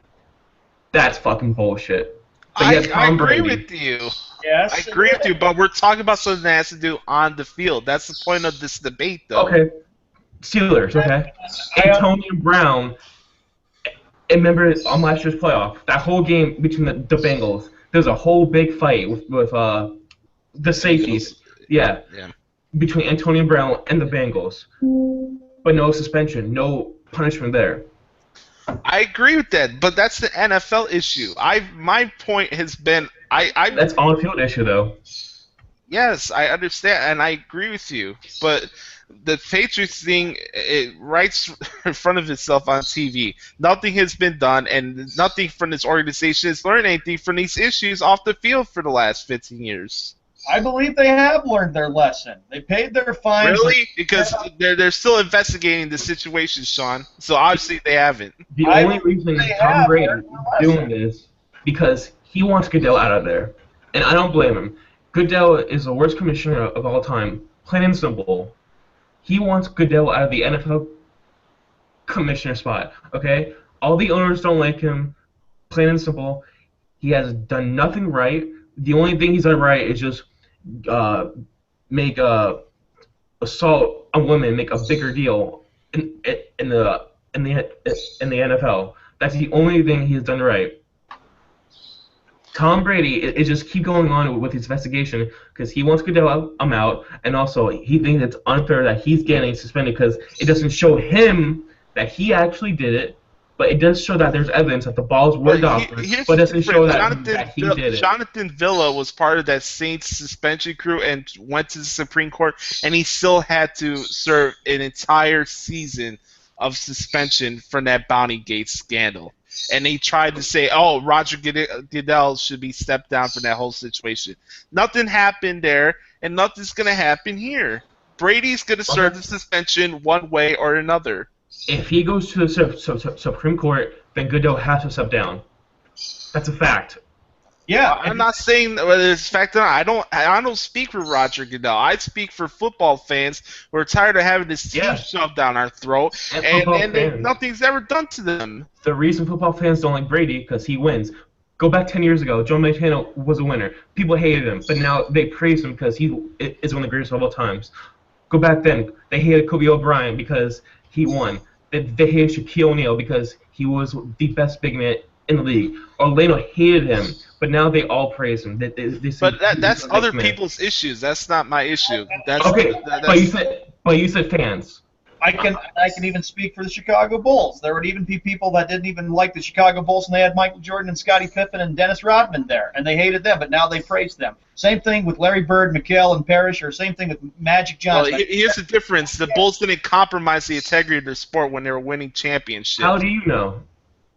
that's fucking bullshit. I agree with you. Yes. I agree with you, but we're talking about something that has to do on the field. That's the point of this debate, though. Okay. Steelers, okay. Antonio Brown, remember on last year's playoff, that whole game between the Bengals, there was a whole big fight with the safeties. Yeah. Between Antonio Brown and the Bengals. But no suspension, no punishment there. I agree with that, but that's the NFL issue. My point has been That's on-field issue, though. Yes, I understand, and I agree with you. But the Patriots thing, it writes in front of itself on TV. Nothing has been done, and nothing from this organization has learned anything from these issues off the field for the last 15 years. I believe they have learned their lesson. They paid their fines. Really? Because they're still investigating the situation, Sean. So obviously they haven't. The only reason Tom Brady is doing this because he wants Goodell out of there, and I don't blame him. Goodell is the worst commissioner of all time, plain and simple. He wants Goodell out of the NFL commissioner spot. Okay, all the owners don't like him, plain and simple. He has done nothing right. The only thing he's done right is just make assault on women make a bigger deal in the NFL. That's the only thing he's done right. Tom Brady is just keep going on with his investigation because he wants Goodell out, and also he thinks it's unfair that he's getting suspended because it doesn't show him that he actually did it. But it does show that there's evidence that the balls were doctored, but it doesn't show that he did it. Jonathan Villa was part of that Saints suspension crew and went to the Supreme Court, and he still had to serve an entire season of suspension from that Bounty Gate scandal. And they tried to say, oh, Roger Goodell should be stepped down from that whole situation. Nothing happened there, and nothing's going to happen here. Brady's going to serve the suspension one way or another. If he goes to the Supreme Court, then Goodell has to step down. That's a fact. Yeah, I'm not saying whether it's a fact or not. I don't speak for Roger Goodell. I speak for football fans who are tired of having this team shoved down our throat, and nothing's ever done to them. The reason football fans don't like Brady because he wins. Go back 10 years ago. Joe Montana was a winner. People hated him, but now they praise him because he is one of the greatest of all times. Go back then. They hated Kobe O'Brien because he won. They hated Shaquille O'Neal because he was the best big man in the league. Orlando hated him, but now they all praise him. They that's other people's issues. That's not my issue. That's, okay, but you said fans. I can even speak for the Chicago Bulls. There would even be people that didn't even like the Chicago Bulls, and they had Michael Jordan and Scottie Pippen and Dennis Rodman there, and they hated them, but now they praise them. Same thing with Larry Bird, McHale, and Parrish, or same thing with Magic Johnson. Well, here's the difference. The Bulls didn't compromise the integrity of their sport when they were winning championships. How do you know?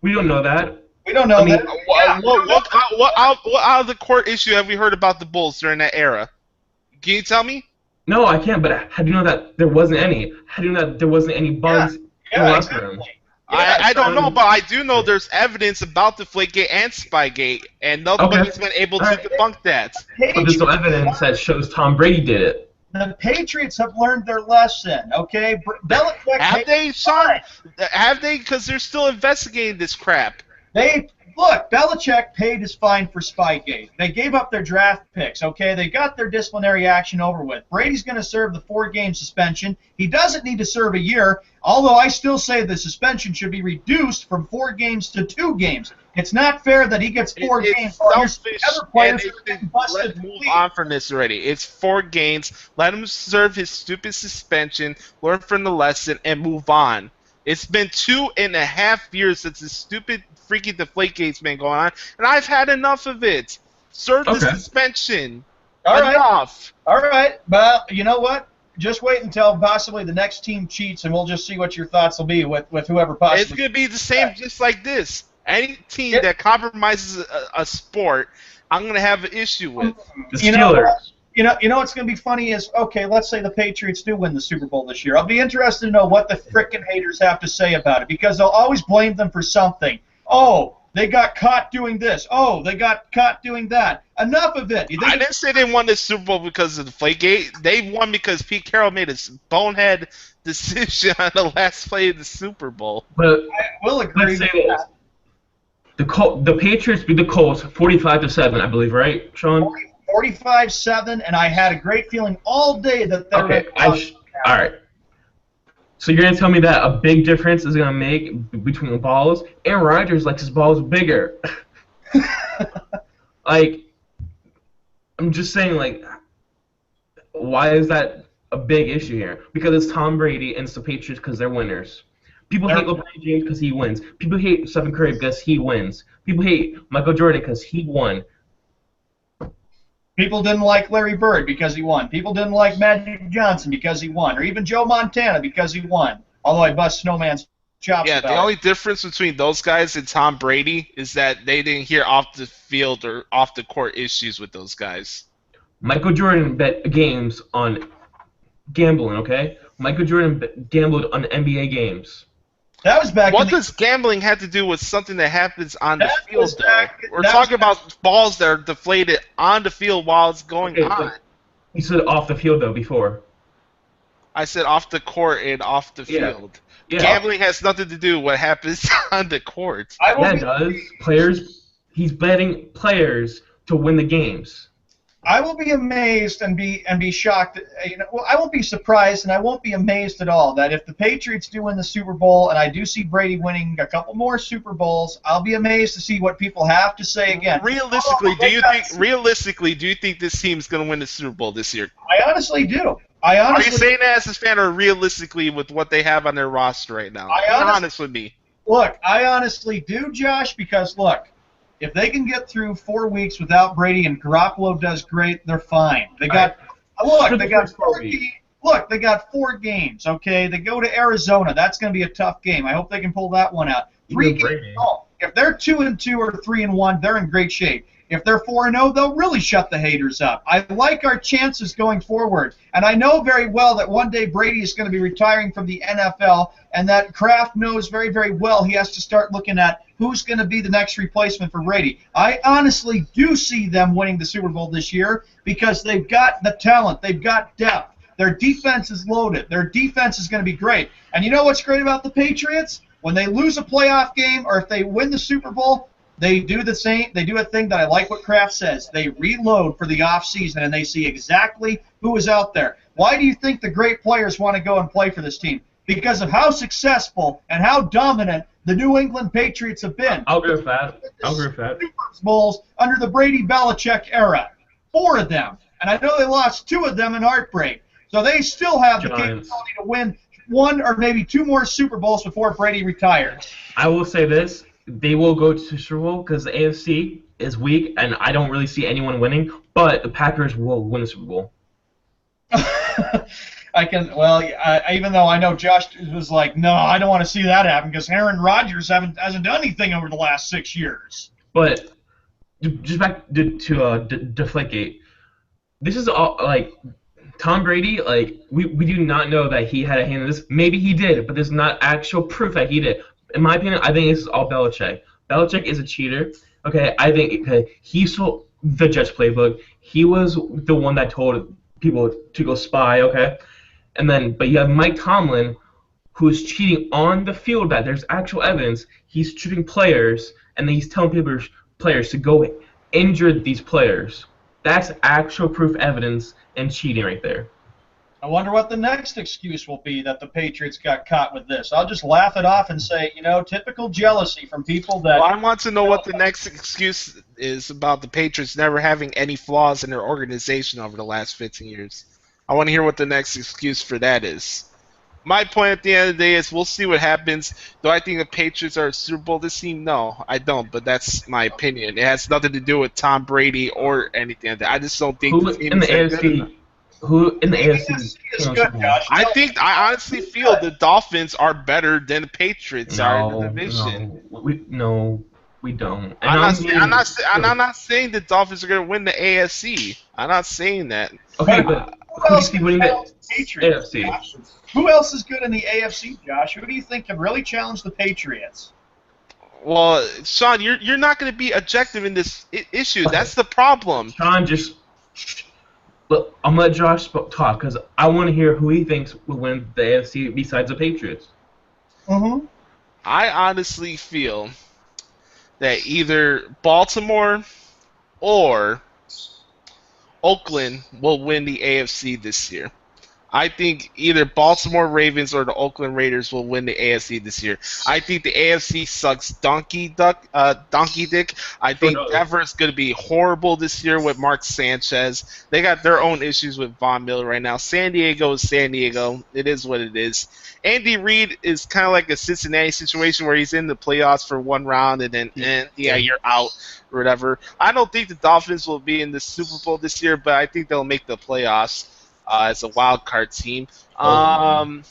We don't know that. We don't know that. What out of the court issue have we heard about the Bulls during that era? Can you tell me? No, I can't, but how do you know that there wasn't any? How do you know that there wasn't any bugs in the locker room? I don't know, but I do know there's evidence about Deflate and Spygate, and nobody's been able to debunk that. But there's no evidence that shows Tom Brady did it. The Patriots have learned their lesson, okay? Belichick Have they, Sean? Have they? Because they're still investigating this crap. Look, Belichick paid his fine for Spygate. They gave up their draft picks, okay? They got their disciplinary action over with. Brady's going to serve the 4-game suspension. He doesn't need to serve a year, although I still say the suspension should be reduced from 4 games to 2 games. It's not fair that he gets 4 games. Selfish, other players let him move on from this already. It's 4 games. Let him serve his stupid suspension, learn from the lesson, and move on. It's been 2.5 years since this stupid freaking Deflate game's been going on, and I've had enough of it. Serve the suspension. Enough. All right. Well, you know what? Just wait until possibly the next team cheats, and we'll just see what your thoughts will be with whoever possibly. It's going to be the same just like this. Any team that compromises a sport, I'm going to have an issue with. The Steelers. You know what's going to be funny is, okay, let's say the Patriots do win the Super Bowl this year. I'll be interested to know what the frickin' haters have to say about it, because they'll always blame them for something. Oh, they got caught doing this. Oh, they got caught doing that. Enough of it. I didn't say they won the Super Bowl because of the Deflategate. They won because Pete Carroll made a bonehead decision on the last play of the Super Bowl. But I will agree with that. The Patriots beat the Colts 45-7, I believe, right, Sean? 45-7, and I had a great feeling all day that they were. All right. So you're gonna tell me that a big difference is gonna make between the balls? Aaron Rodgers likes his balls bigger. Like, I'm just saying, like, why is that a big issue here? Because it's Tom Brady and it's the Patriots because they're winners. People hate LeBron James because he wins. People hate Stephen Curry because he wins. People hate Michael Jordan because he won. People didn't like Larry Bird because he won. People didn't like Magic Johnson because he won, or even Joe Montana because he won. Although I bust Snowman's chops. Yeah, about the only difference between those guys and Tom Brady is that they didn't hear off the field or off the court issues with those guys. Michael Jordan bet games on gambling, okay? Michael Jordan gambled on NBA games. That was back. What does gambling have to do with something that happens on the field, though? We're talking about balls that are deflated on the field while it's going on. You said off the field, though, before. I said off the court and off the field. Yeah. Gambling has nothing to do with what happens on the court. Yeah, it does. Players, he's betting players to win the games. I will be amazed and be shocked. Well, I won't be surprised and I won't be amazed at all that if the Patriots do win the Super Bowl and I do see Brady winning a couple more Super Bowls, I'll be amazed to see what people have to say again. Realistically, do you think this team's going to win the Super Bowl this year? I honestly do. Are you saying that as a fan or realistically with what they have on their roster right now? Be honest with me. Look, I honestly do, Josh, because look. If they can get through 4 weeks without Brady and Garoppolo does great, they're fine. They got they got 4 games. Okay, they go to Arizona. That's going to be a tough game. I hope they can pull that one out. 3 games. If they're 2-2 or 3-1, they're in great shape. If they're 4-0, they'll really shut the haters up. I like our chances going forward. And I know very well that one day Brady is going to be retiring from the NFL, and that Kraft knows very, very well he has to start looking at who's going to be the next replacement for Brady. I honestly do see them winning the Super Bowl this year because they've got the talent. They've got depth. Their defense is loaded. Their defense is going to be great. And you know what's great about the Patriots? When they lose a playoff game or if they win the Super Bowl, they do the same. They do a thing that I like what Kraft says. They reload for the offseason, and they see exactly who is out there. Why do you think the great players want to go and play for this team? Because of how successful and how dominant the New England Patriots have been. I'll agree with that. Super Bowls under the Brady-Belichick era. 4 of them. And I know they lost 2 of them in heartbreak. So they still have the capability to win 1 or maybe 2 more Super Bowls before Brady retires. I will say this. They will go to Super Bowl because the AFC is weak, and I don't really see anyone winning. But the Packers will win the Super Bowl. Even though I know Josh was like, no, I don't want to see that happen because Aaron Rodgers hasn't done anything over the last 6 years. But just back to Deflategate. This is all like Tom Brady. Like we do not know that he had a hand in this. Maybe he did, but there's not actual proof that he did. In my opinion, I think this is all Belichick. Belichick is a cheater. Okay, I think he sold the Jets playbook. He was the one that told people to go spy, okay? But you have Mike Tomlin, who's cheating on the field. That there's actual evidence. He's treating players, and then he's telling players to go injure these players. That's actual proof evidence and cheating right there. I wonder what the next excuse will be that the Patriots got caught with this. I'll just laugh it off and say, typical jealousy from people that... Well, I want to know what the next excuse is about the Patriots never having any flaws in their organization over the last 15 years. I want to hear what the next excuse for that is. My point at the end of the day is we'll see what happens. Do I think the Patriots are a Super Bowl this team? No, I don't, but that's my opinion. It has nothing to do with Tom Brady or anything like that. I just don't think the team is that good enough. Who in the AFC is good, Josh? I honestly feel the Dolphins are better than the Patriots are in the division. No, we don't. I'm not saying the Dolphins are going to win the AFC. I'm not saying that. Okay, but who else winning the Patriots? AFC? Josh? Who else is good in the AFC, Josh? Who do you think can really challenge the Patriots? Well, Sean, you're not going to be objective in this issue. That's the problem. Sean, Look, I'm gonna let Josh talk because I want to hear who he thinks will win the AFC besides the Patriots. Mm-hmm. I honestly feel that either Baltimore or Oakland will win the AFC this year. I think either Baltimore Ravens or the Oakland Raiders will win the AFC this year. I think the AFC sucks donkey dick. I think Denver is going to be horrible this year with Mark Sanchez. They got their own issues with Von Miller right now. San Diego is San Diego. It is what it is. Andy Reid is kind of like a Cincinnati situation where he's in the playoffs for one round and then you're out or whatever. I don't think the Dolphins will be in the Super Bowl this year, but I think they'll make the playoffs. As a wild card team, I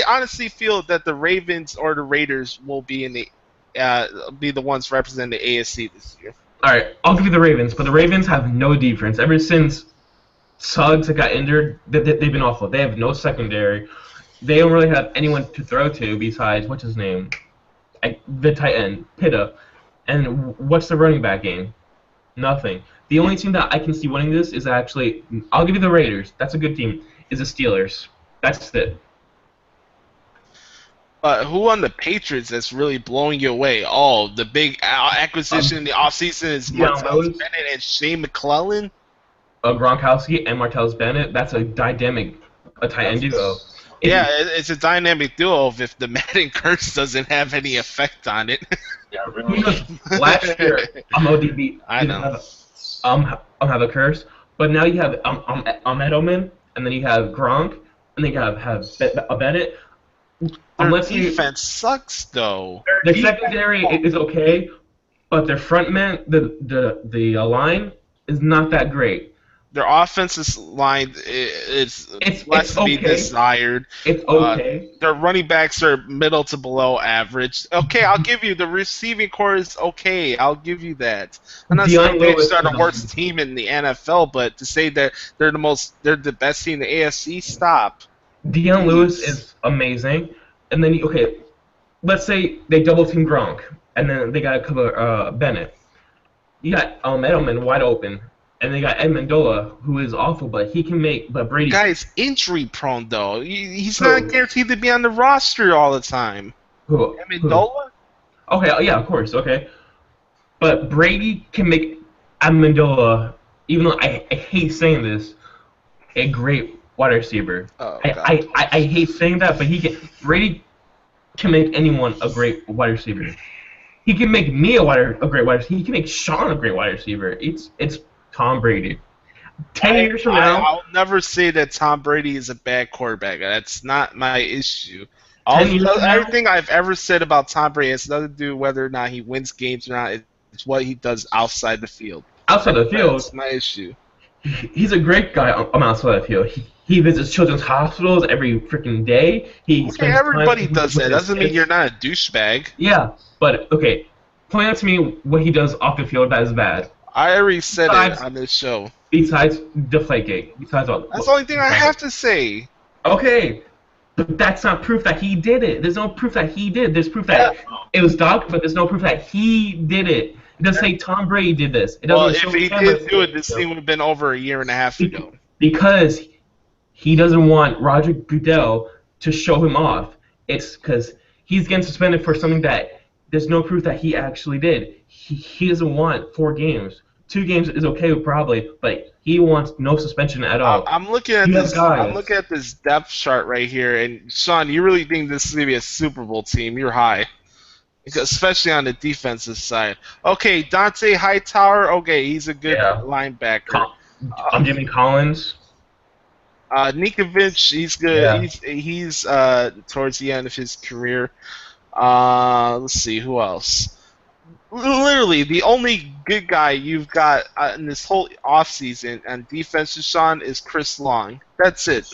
honestly feel that the Ravens or the Raiders will be in be the ones representing the AFC this year. All right, I'll give you the Ravens, but the Ravens have no defense. Ever since Suggs got injured, they've been awful. They have no secondary. They don't really have anyone to throw to besides what's his name, the tight end Pitta, and what's the running back game? Nothing. The only team that I can see winning this is actually, I'll give you the Raiders. That's a good team. Is the Steelers. That's it. Who on the Patriots that's really blowing you away? Oh, the big acquisition in the offseason is Martellus Bennett and Shane McClellan? Gronkowski and Martellus Bennett. That's a tight end duo. Yeah, it's a dynamic duo if the Madden curse doesn't have any effect on it. Yeah, really. Last year, I'm ODB. I know. Have a curse, but now you have Edelman, and then you have Gronk, and then you have Bennett. Their defense sucks, though. Their secondary is okay, but their front man, the line, is not that great. Their offensive line is less to be desired. It's okay. Their running backs are middle to below average. Okay, I'll give you the receiving core is okay. I'll give you that. I'm not saying they are the worst team in the NFL, but to say that they're the best team in the AFC, stop. Deion Lewis is amazing, and then let's say they double team Gronk, and then they got to cover Bennett. You got Edelman wide open. And they got Amendola, who is awful, but he can make. But Brady. The guy's injury prone, though. He's not guaranteed to be on the roster all the time. Who? Amendola? Okay, yeah, of course, okay. But Brady can make Amendola, even though I hate saying this, a great wide receiver. Oh, I hate saying that, but Brady can make anyone a great wide receiver. He can make me a great wide receiver. He can make Sean a great wide receiver. It's Tom Brady. 10 years from now, I'll never say that Tom Brady is a bad quarterback. That's not my issue. Everything I've ever said about Tom Brady has nothing to do with whether or not he wins games or not. It's what he does outside the field. Outside the field, that's my issue. He's a great guy outside the field. He visits children's hospitals every freaking day. Everybody does that. Doesn't mean you're not a douchebag. Yeah, but okay, point out to me what he does off the field that is bad. I already said it on this show. Besides Deflate. That's the only thing I have to say. Okay, but that's not proof that he did it. There's no proof that he did. There's proof that it was Doc, but there's no proof that he did it. It doesn't say Tom Brady did this. It doesn't if he did do it, this thing would have been over a year and a half ago. because he doesn't want Roger Goodell to show him off. It's because he's getting suspended for something that there's no proof that he actually did. He doesn't want 4 games. 2 games is okay probably, but he wants no suspension at all. I'm looking at You have this. guys. I'm looking at this depth chart right here, and Sean, you really think this is gonna be a Super Bowl team? You're high, especially on the defensive side. Okay, Dante Hightower. Okay, he's a good Yeah. linebacker. I'm Jimmy Collins. Nikovic, he's good. Yeah. He's towards the end of his career. Let's see who else. Literally, the only good guy you've got in this whole offseason on defense, Sean, is Chris Long. That's it.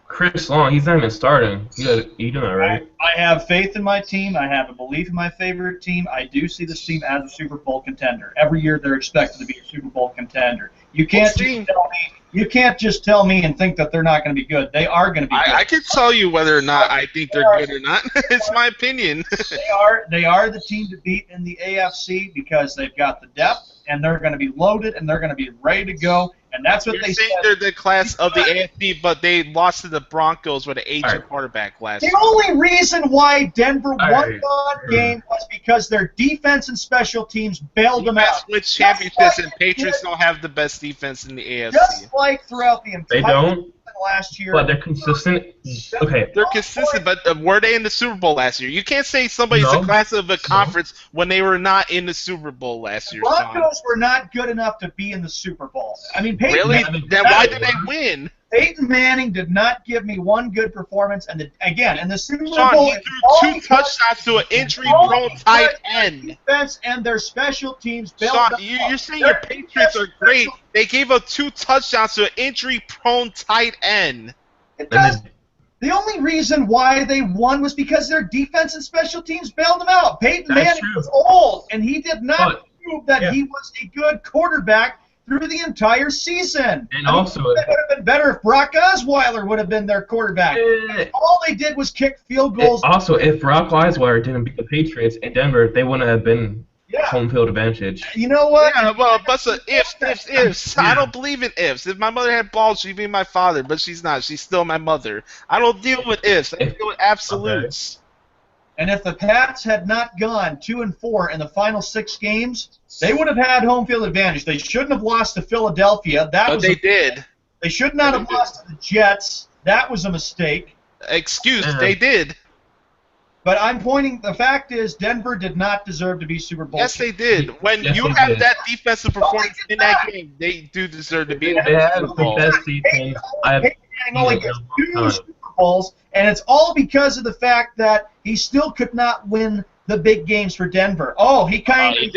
Chris Long, he's not even starting. You doing that right? I have faith in my team. I have a belief in my favorite team. I do see this team as a Super Bowl contender. Every year they're expected to be a Super Bowl contender. You can't just tell me and think that they're not going to be good. They are going to be good. I can tell you whether or not I think they're good or not. It's my opinion. They are the team to beat in the AFC because they've got the depth and they're going to be loaded and they're going to be ready to go. And that's what they said. They're the class of the AFC, but they lost to the Broncos with an aging quarterback last year. The only reason why Denver won right. that game was because their defense and special teams bailed them out. With championships, and Patriots don't have the best defense in the AFC. Just like throughout the entire They don't. season last year. But they're consistent. Okay. They're consistent, but were they in the Super Bowl last year? You can't say somebody's No. a class of a conference when they were not in the Super Bowl last year. Sean. Broncos were not good enough to be in the Super Bowl. I mean, Really? Then why did they win? Peyton Manning did not give me one good performance, and again, in the Super Sean, Bowl, he threw 2 touchdowns to an injury-prone tight end. Defense and their special teams. Sean, you're saying your Patriots are great. They gave up 2 touchdowns to an injury-prone tight end. It does. The only reason why they won was because their defense and special teams bailed them out. Peyton Manning was old, and he did not prove that he was a good quarterback through the entire season. And also, it would have been better if Brock Osweiler would have been their quarterback. All they did was kick field goals. Also, if Brock Osweiler didn't beat the Patriots in Denver, they wouldn't have been home field advantage. You know what? Yeah, well, but ifs. I don't believe in ifs. If my mother had balls, she'd be my father, but she's not. She's still my mother. I don't deal with ifs. I deal with absolutes. Okay. And if the Pats had not gone 2-4 in the final 6 games, they would have had home field advantage. They shouldn't have lost to Philadelphia. But they did. They should not have lost to the Jets. That was a mistake. They did. But the fact is, Denver did not deserve to be Super Bowl. Yes, they did. When you have that defensive performance in that game, they do deserve to be in the Super Bowl. They have the best defense I've only gets 2 Super Bowls, and it's all because of the fact that he still could not win the big games for Denver. He came to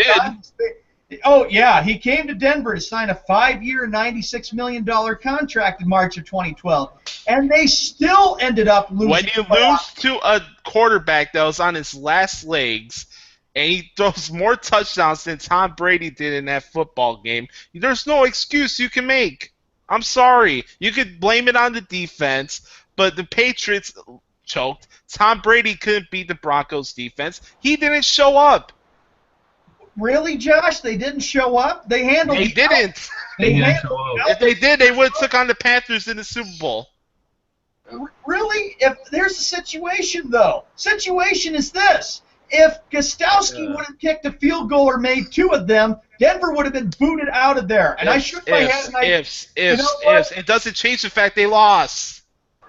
Denver to sign a 5-year, $96 million contract in March of 2012, and they still ended up losing. When you lose to a quarterback that was on his last legs, and he throws more touchdowns than Tom Brady did in that football game, there's no excuse you can make. I'm sorry. You could blame it on the defense, but the Patriots choked. Tom Brady couldn't beat the Broncos defense. He didn't show up. Really, Josh? They didn't show up? They handled They didn't. If they did, they would have took on the Panthers in the Super Bowl. Really? If there's a situation, though. Situation is this. If Gostowski would have kicked a field goal or made 2 of them, Denver would have been booted out of there. And I shook my head and ifs. It doesn't change the fact they lost.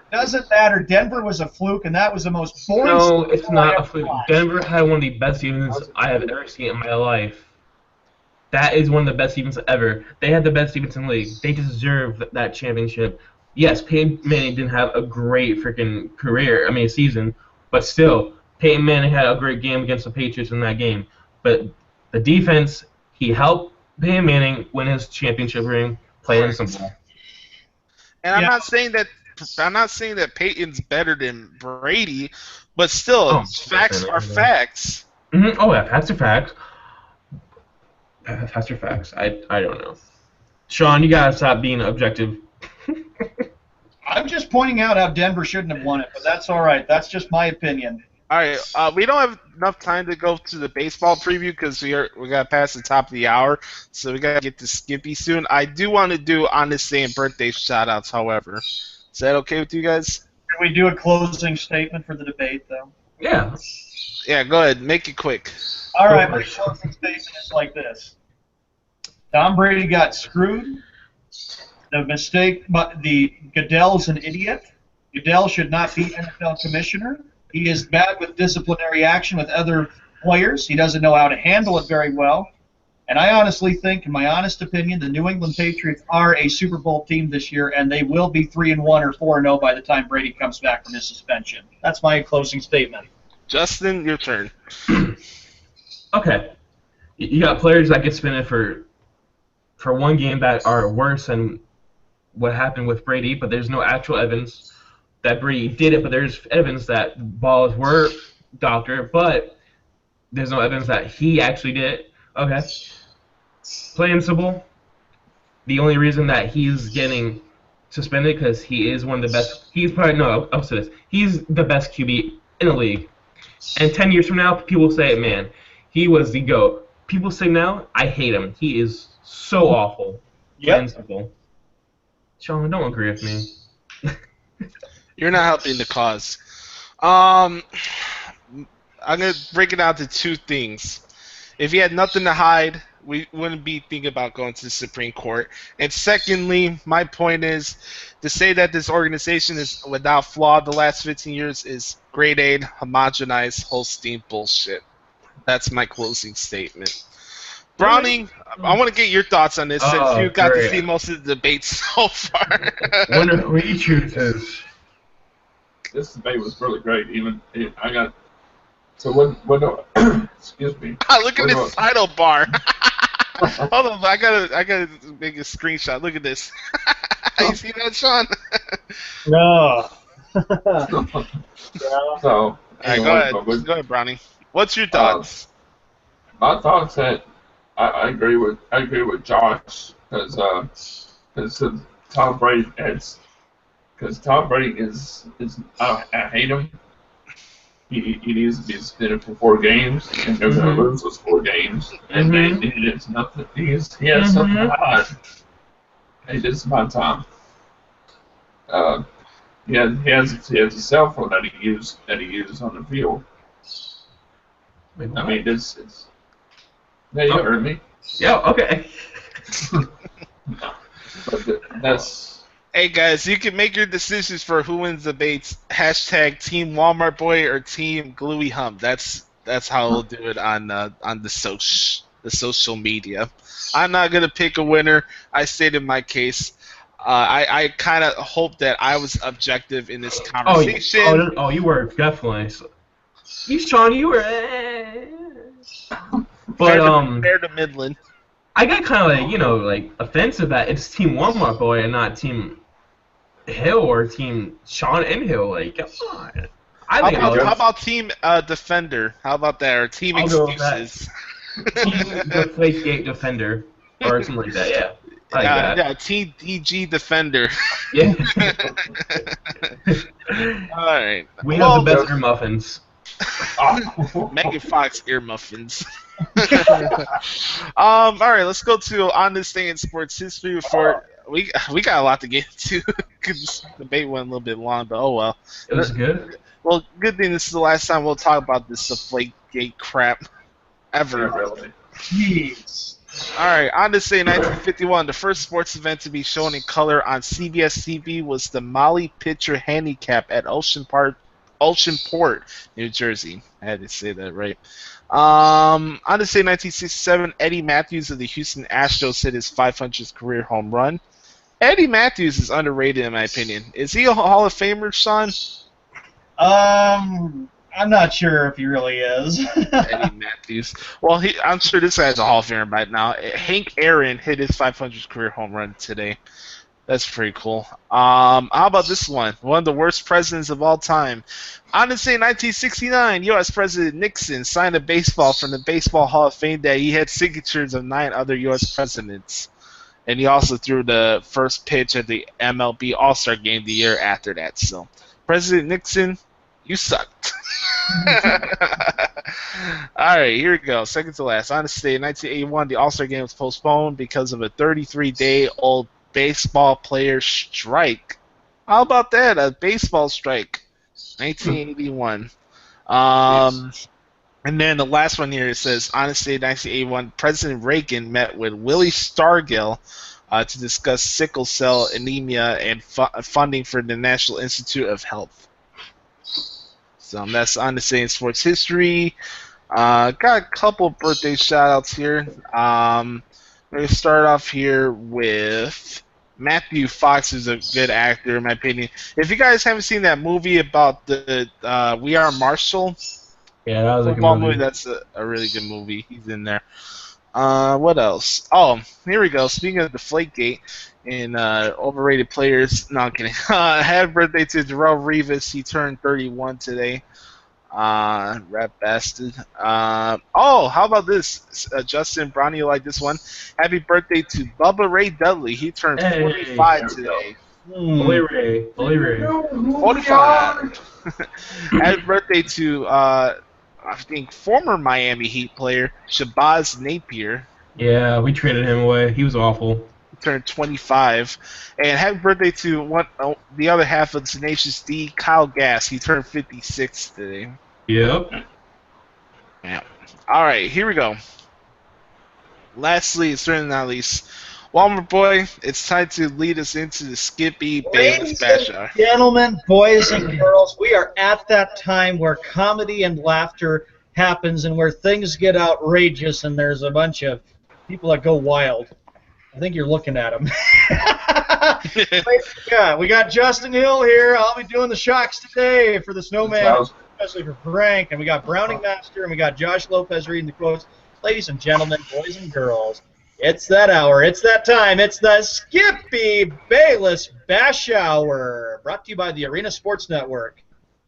Doesn't matter. Denver was a fluke, and that was the most boring. No, it's not a fluke. Denver had one of the best defenses I have ever seen in my life. That is one of the best defenses ever. They had the best defense in the league. They deserve that championship. Yes, Peyton Manning didn't have a great freaking season, but still, Peyton Manning had a great game against the Patriots in that game. But the defense, he helped Peyton Manning win his championship ring playing some ball. And I'm not saying that Peyton's better than Brady, but still, facts are facts. Mm-hmm. Oh yeah, facts are facts. Facts are facts. I don't know. Sean, you gotta stop being objective. I'm just pointing out how Denver shouldn't have won it, but that's all right. That's just my opinion. All right, we don't have enough time to go to the baseball preview because we got past the top of the hour, so we gotta get to Skippy soon. I do want to do Honest Day and birthday shout-outs, however. Is that okay with you guys? Can we do a closing statement for the debate, though? Yeah. Yeah, go ahead. Make it quick. All right, my closing statement is like this. Tom Brady got screwed. The mistake, but the Goodell's an idiot. Goodell should not be NFL commissioner. He is bad with disciplinary action with other players. He doesn't know how to handle it very well. And I honestly think, in my honest opinion, the New England Patriots are a Super Bowl team this year, and they will be 3-1 or 4-0 by the time Brady comes back from his suspension. That's my closing statement. Justin, your turn. Okay. You got players that get suspended for one game that are worse than what happened with Brady, but there's no actual evidence that Brady did it, but there's evidence that balls were doctored, but there's no evidence that he actually did it. Okay. Plain and simple. The only reason that he's getting suspended because he is one of the best. He's probably I'll say this. He's the best QB in the league. And 10 years from now, people say, man, he was the GOAT. People say now, I hate him. He is so awful. Plain and simple. Sean, don't agree with me. You're not helping the cause. I'm going to break it down to two things. If he had nothing to hide, we wouldn't be thinking about going to the Supreme Court. And secondly, my point is to say that this organization is without flaw the last 15 years is grade A, homogenized, Holstein bullshit. That's my closing statement. Browning, I want to get your thoughts on this since you got to see most of the debates so far. Wonder who he chooses. This debate was really great. I got. So when excuse me. Look at this title bar. Hold on, I gotta make a screenshot. Look at this. You see that, Sean? No. So All right, go ahead, Brownie. What's your thoughts? My thoughts that I agree with Josh because Tom Brady is I hate him. He needs to be suspended for 4 games, and they're going to lose those 4 games. And it's nothing. He has something to hide. Hey, this is my time. He has a cell phone that he uses on the field. Wait, I mean, this is. Yeah, you heard me. Yeah. Okay. But that's. Hey guys, you can make your decisions for who wins debates. # Team Walmart Boy or Team Gluey Hump. That's how we'll do it on the social media. I'm not gonna pick a winner. I stated my case. I kind of hope that I was objective in this conversation. Oh, you were definitely. Sean, you were. But fair to Midland. I got kind of like offensive that it's Team Walmart Boy and not Team Hill or Team Sean and Hill. Like, come on. How about Team Defender? How about that? Or Team Excuses? Team Deflate Gate Defender or something like that. Yeah. Yeah, Team DG Defender. Yeah. All right. We have the best ear muffins. Megan Fox ear muffins. All right, let's go to On This Day in Sports History before we got a lot to get into. This debate went a little bit long, but oh well. It was good. Well, good thing this is the last time we'll talk about this Deflate Gate crap ever. Really. Jeez. All right, on this day in 1951, the first sports event to be shown in color on CBS TV was the Molly Pitcher Handicap at Oceanport, New Jersey. I had to say that right. On this day in 1967, Eddie Matthews of the Houston Astros hit his 500th career home run. Eddie Matthews is underrated in my opinion. Is he a Hall of Famer, Sean? I'm not sure if he really is. Eddie Matthews. Well, I'm sure this guy's a Hall of Famer by now. Hank Aaron hit his 500th career home run today. That's pretty cool. How about this one? One of the worst presidents of all time. On this day in 1969, U.S. President Nixon signed a baseball from the Baseball Hall of Fame that he had signatures of 9 other U.S. presidents. And he also threw the first pitch at the MLB All-Star Game the year after that. So, President Nixon, you sucked. All right, here we go. Second to last. On this day, 1981, the All-Star Game was postponed because of a 33-day-old baseball player strike. How about that? A baseball strike. 1981. And then the last one here, it says, on this day, 1981, President Reagan met with Willie Stargell to discuss sickle cell anemia and funding for the National Institute of Health. So that's on this day in sports history. Got a couple birthday shout-outs here. We're going to start off here with Matthew Fox, who's a good actor, in my opinion. If you guys haven't seen that movie about the We Are Marshall Yeah, that was a good football movie. movie, that's a really good movie. He's in there. What else? Oh, here we go. Speaking of Deflategate and overrated players, no, I'm kidding. Happy birthday to Darrell Revis. He turned 31 today. Rat bastard. Oh, how about this? Justin Brown, you like this one? Happy birthday to Bubba Ray Dudley. He turned 45 today. Bully Ray. 45. Happy birthday to I think former Miami Heat player Shabazz Napier. Yeah, we traded him away. He was awful. He turned 25. And happy birthday to the other half of Tenacious D, Kyle Gass. He turned 56 today. Yep. Yeah. All right, here we go. Lastly, certainly not least, Walmart Boy, it's time to lead us into the Skippy Bayless Bash Hour. Gentlemen, boys and girls, we are at that time where comedy and laughter happens and where things get outrageous and there's a bunch of people that go wild. I think you're looking at them. Yeah, we got Justin Hill here. I'll be doing the shocks today for the Snowman, especially for Frank. And we got Browning Master and we got Josh Lopez reading the quotes. Ladies and gentlemen, boys and girls, it's that hour. It's that time. It's the Skippy Bayless Bash Hour, brought to you by the Arena Sports Network.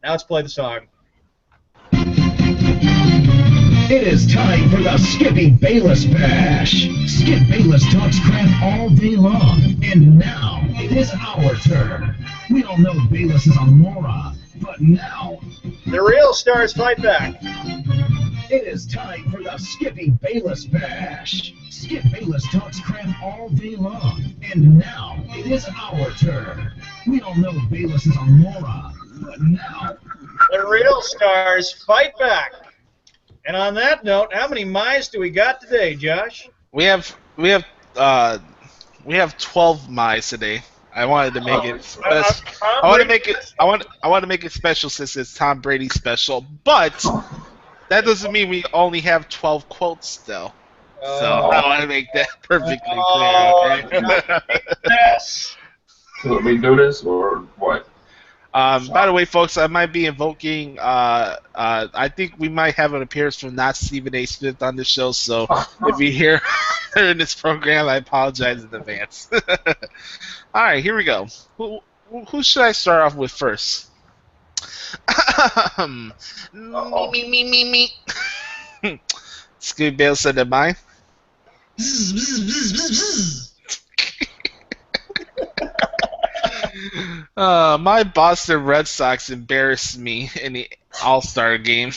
Now let's play the song. It is time for the Skippy Bayless Bash. Skip Bayless talks crap all day long, and now it is our turn. We all know Bayless is a moron, but now the real stars fight back. It is time for the Skippy Bayless Bash. Skip Bayless talks crap all day long, and now it is our turn. We all know Bayless is a moron, but now the real stars fight back. And on that note, how many mice do we got today, Josh? We have 12 mice today. I wanted to make it special. I want to make it special since it's Tom Brady special, but that doesn't mean we only have 12 quotes though. So I want to make that perfectly clear. Okay? Yes. So let me do this or what? By the way, folks, I might be invoking. I think we might have an appearance from not Stephen A. Smith on this show. So if you hear her in this program, I apologize in advance. All right, here we go. Who should I start off with first? Me. Scooby Bale said that mine. My Boston Red Sox embarrassed me in the All-Star game.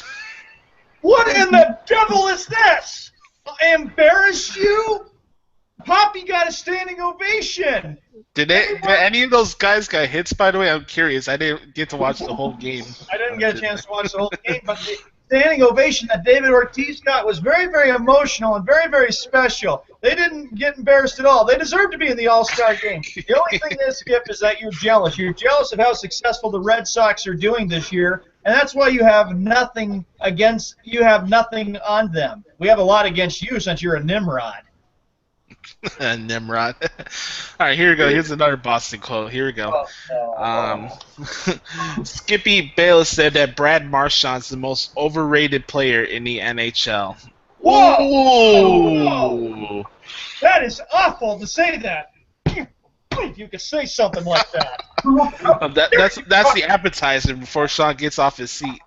What in the devil is this? I embarrassed you? Poppy got a standing ovation. Did any of those guys got hits, by the way? I'm curious. I didn't get to watch the whole game. I didn't get a chance to watch the whole game, but the standing ovation that David Ortiz got was very, very emotional and very, very special. They didn't get embarrassed at all. They deserve to be in the All-Star game. The only thing this, Skip, is that you're jealous. You're jealous of how successful the Red Sox are doing this year, and that's why you have nothing on them. We have a lot against you since you're a Nimrod. Nimrod. All right, here we go. Here's another Boston quote. Here we go. Skippy Bayless said that Brad Marchand's the most overrated player in the NHL. Whoa! That is awful to say that. You could say something like that. That's the appetizer before Sean gets off his seat.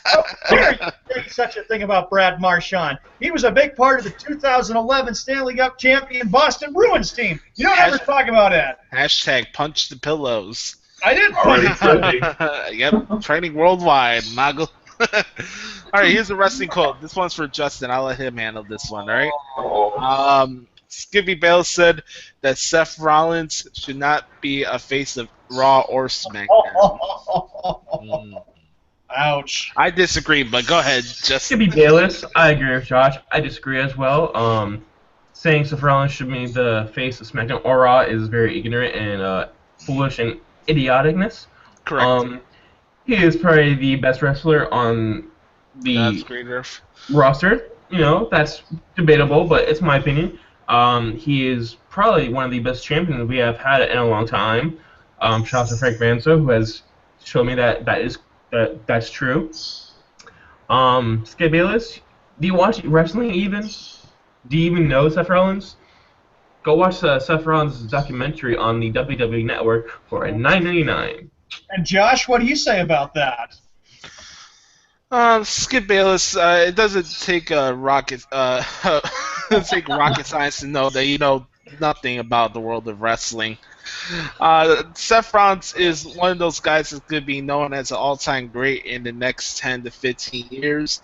How dare you say such a thing about Brad Marchand? He was a big part of the 2011 Stanley Cup champion Boston Bruins team. You don't ever talk about that. Hashtag punch the pillows. I didn't punch the pillows. Yep, training worldwide. Noggle. All right, here's a wrestling quote. This one's for Justin. I'll let him handle this one. All right. Oh, Skippy Bale said that Seth Rollins should not be a face of Raw or SmackDown. Ouch. I disagree, but go ahead, Justin. Skippy Bayless, I agree with Josh. I disagree as well. Saying Seth Rollins should be the face of SmackDown or Raw is very ignorant and foolish and idioticness. Correct. He is probably the best wrestler on That's the great, Earth. roster. You know, that's debatable, but it's my opinion. He is probably one of the best champions we have had in a long time. Shout out to Frank Manso, who has shown me that's true. Skip Bayless, do you watch wrestling even? Do you even know Seth Rollins? Go watch Seth Rollins' documentary on the WWE Network for $9.99. And Josh, what do you say about that? Skip Bayless. It doesn't take rocket. It take rocket science to know that you know nothing about the world of wrestling. Seth Rollins is one of those guys that's going to be known as an all-time great in the next 10 to 15 years.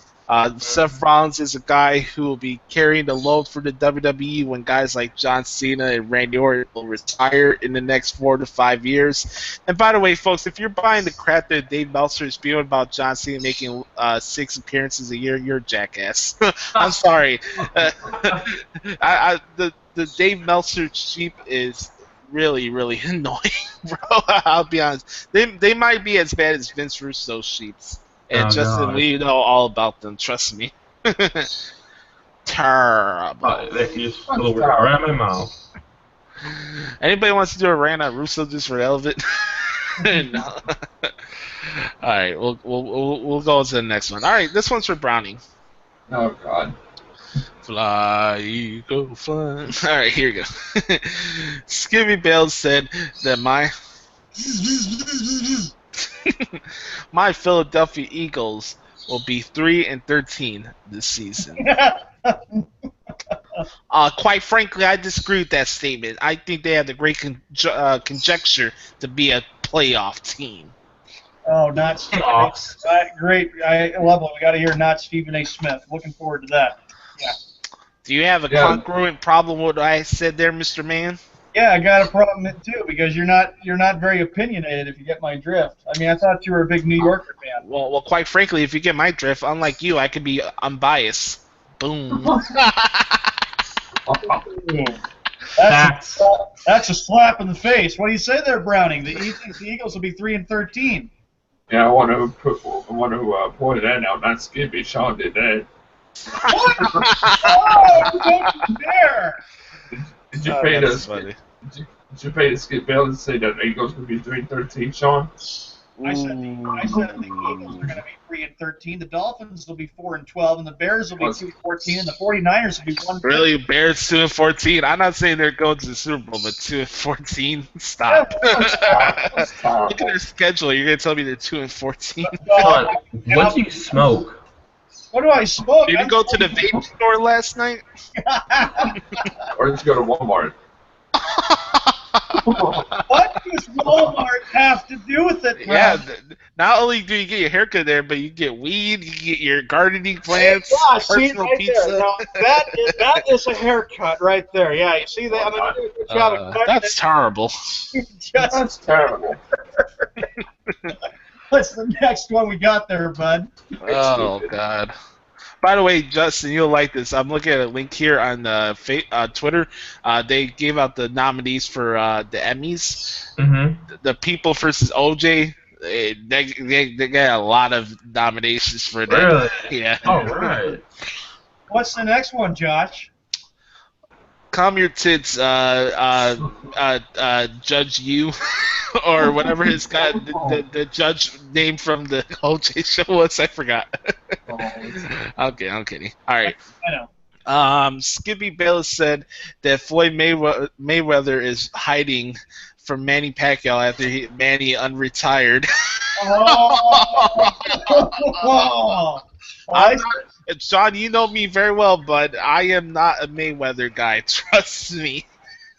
Seth Rollins is a guy who will be carrying the load for the WWE when guys like John Cena and Randy Orton will retire in the next 4 to 5 years. And by the way, folks, if you're buying the crap that Dave Meltzer is spewing about John Cena making 6 appearances a year, you're a jackass. I'm sorry. The Dave Meltzer sheep is really, really annoying, bro. I'll be honest. They might be as bad as Vince Russo's sheeps. And Justin, we know all about them. Trust me. Terrible. That just put a word right out of my mouth. Anybody wants to do a rant on Russo just for the hell of it? No. All right, we'll go to the next one. All right, this one's for Browning. oh God. Fly, Eagle, fly. All right, here you go. Skippy Bale said that my Philadelphia Eagles will be 3-13 this season. Quite frankly, I disagree with that statement. I think they have the great conjecture to be a playoff team. Oh, not Stephen A. Great. I love it. We got to hear not Stephen A. Smith. Looking forward to that. Yeah. Do you have a congruent problem with what I said there, Mr. Man? Yeah, I got a problem with it too because you're not very opinionated. If you get my drift. I mean, I thought you were a big New Yorker fan. Well, quite frankly, if you get my drift, unlike you, I could be unbiased. Boom. That's a slap in the face. What do you say there, Browning? The Eagles will be 3-13. Yeah, I want to point that out. Not Skippy. Sean did that. What? Oh, don't dare! Did you pay that's the funny. did you pay the Skip Bale to say that the Eagles could be 3-13, Sean? I said the Eagles are going to be 3-13. The Dolphins will be 4-12, and the Bears will be 2-14, and the 49ers will be 1-15. Really, Bears 2-14. I'm not saying they're going to the Super Bowl, but 2-14. Stop. Look at their schedule. You're going to tell me they're 2-14. Sean, what do you smoke? What do I smoke? Did you go to the vape store last night? Or did you go to Walmart? What does Walmart have to do with it, bro? Yeah. Not only do you get your haircut there, but you get weed, you get your gardening plants, Yeah, see personal right pizza. there. Now, that is a haircut right there. Yeah, you see that? I'm going to do a good job of cutting That's terrible. it. That's terrible. What's the next one we got there, bud? Oh, God. By the way, Justin, you'll like this. I'm looking at a link here on Twitter. They gave out the nominees for the Emmys. Mm-hmm. The People versus OJ. They got a lot of nominations for that. Really? Yeah. All right. What's the next one, Josh? Calm your tits, Judge You, or whatever his guy, the judge name from the OJ show was. I forgot. Okay, I'm kidding. All right. I know. Skippy Bayless said that Floyd Mayweather is hiding from Manny Pacquiao after Manny unretired. Oh. John, you know me very well, but I am not a Mayweather guy. Trust me.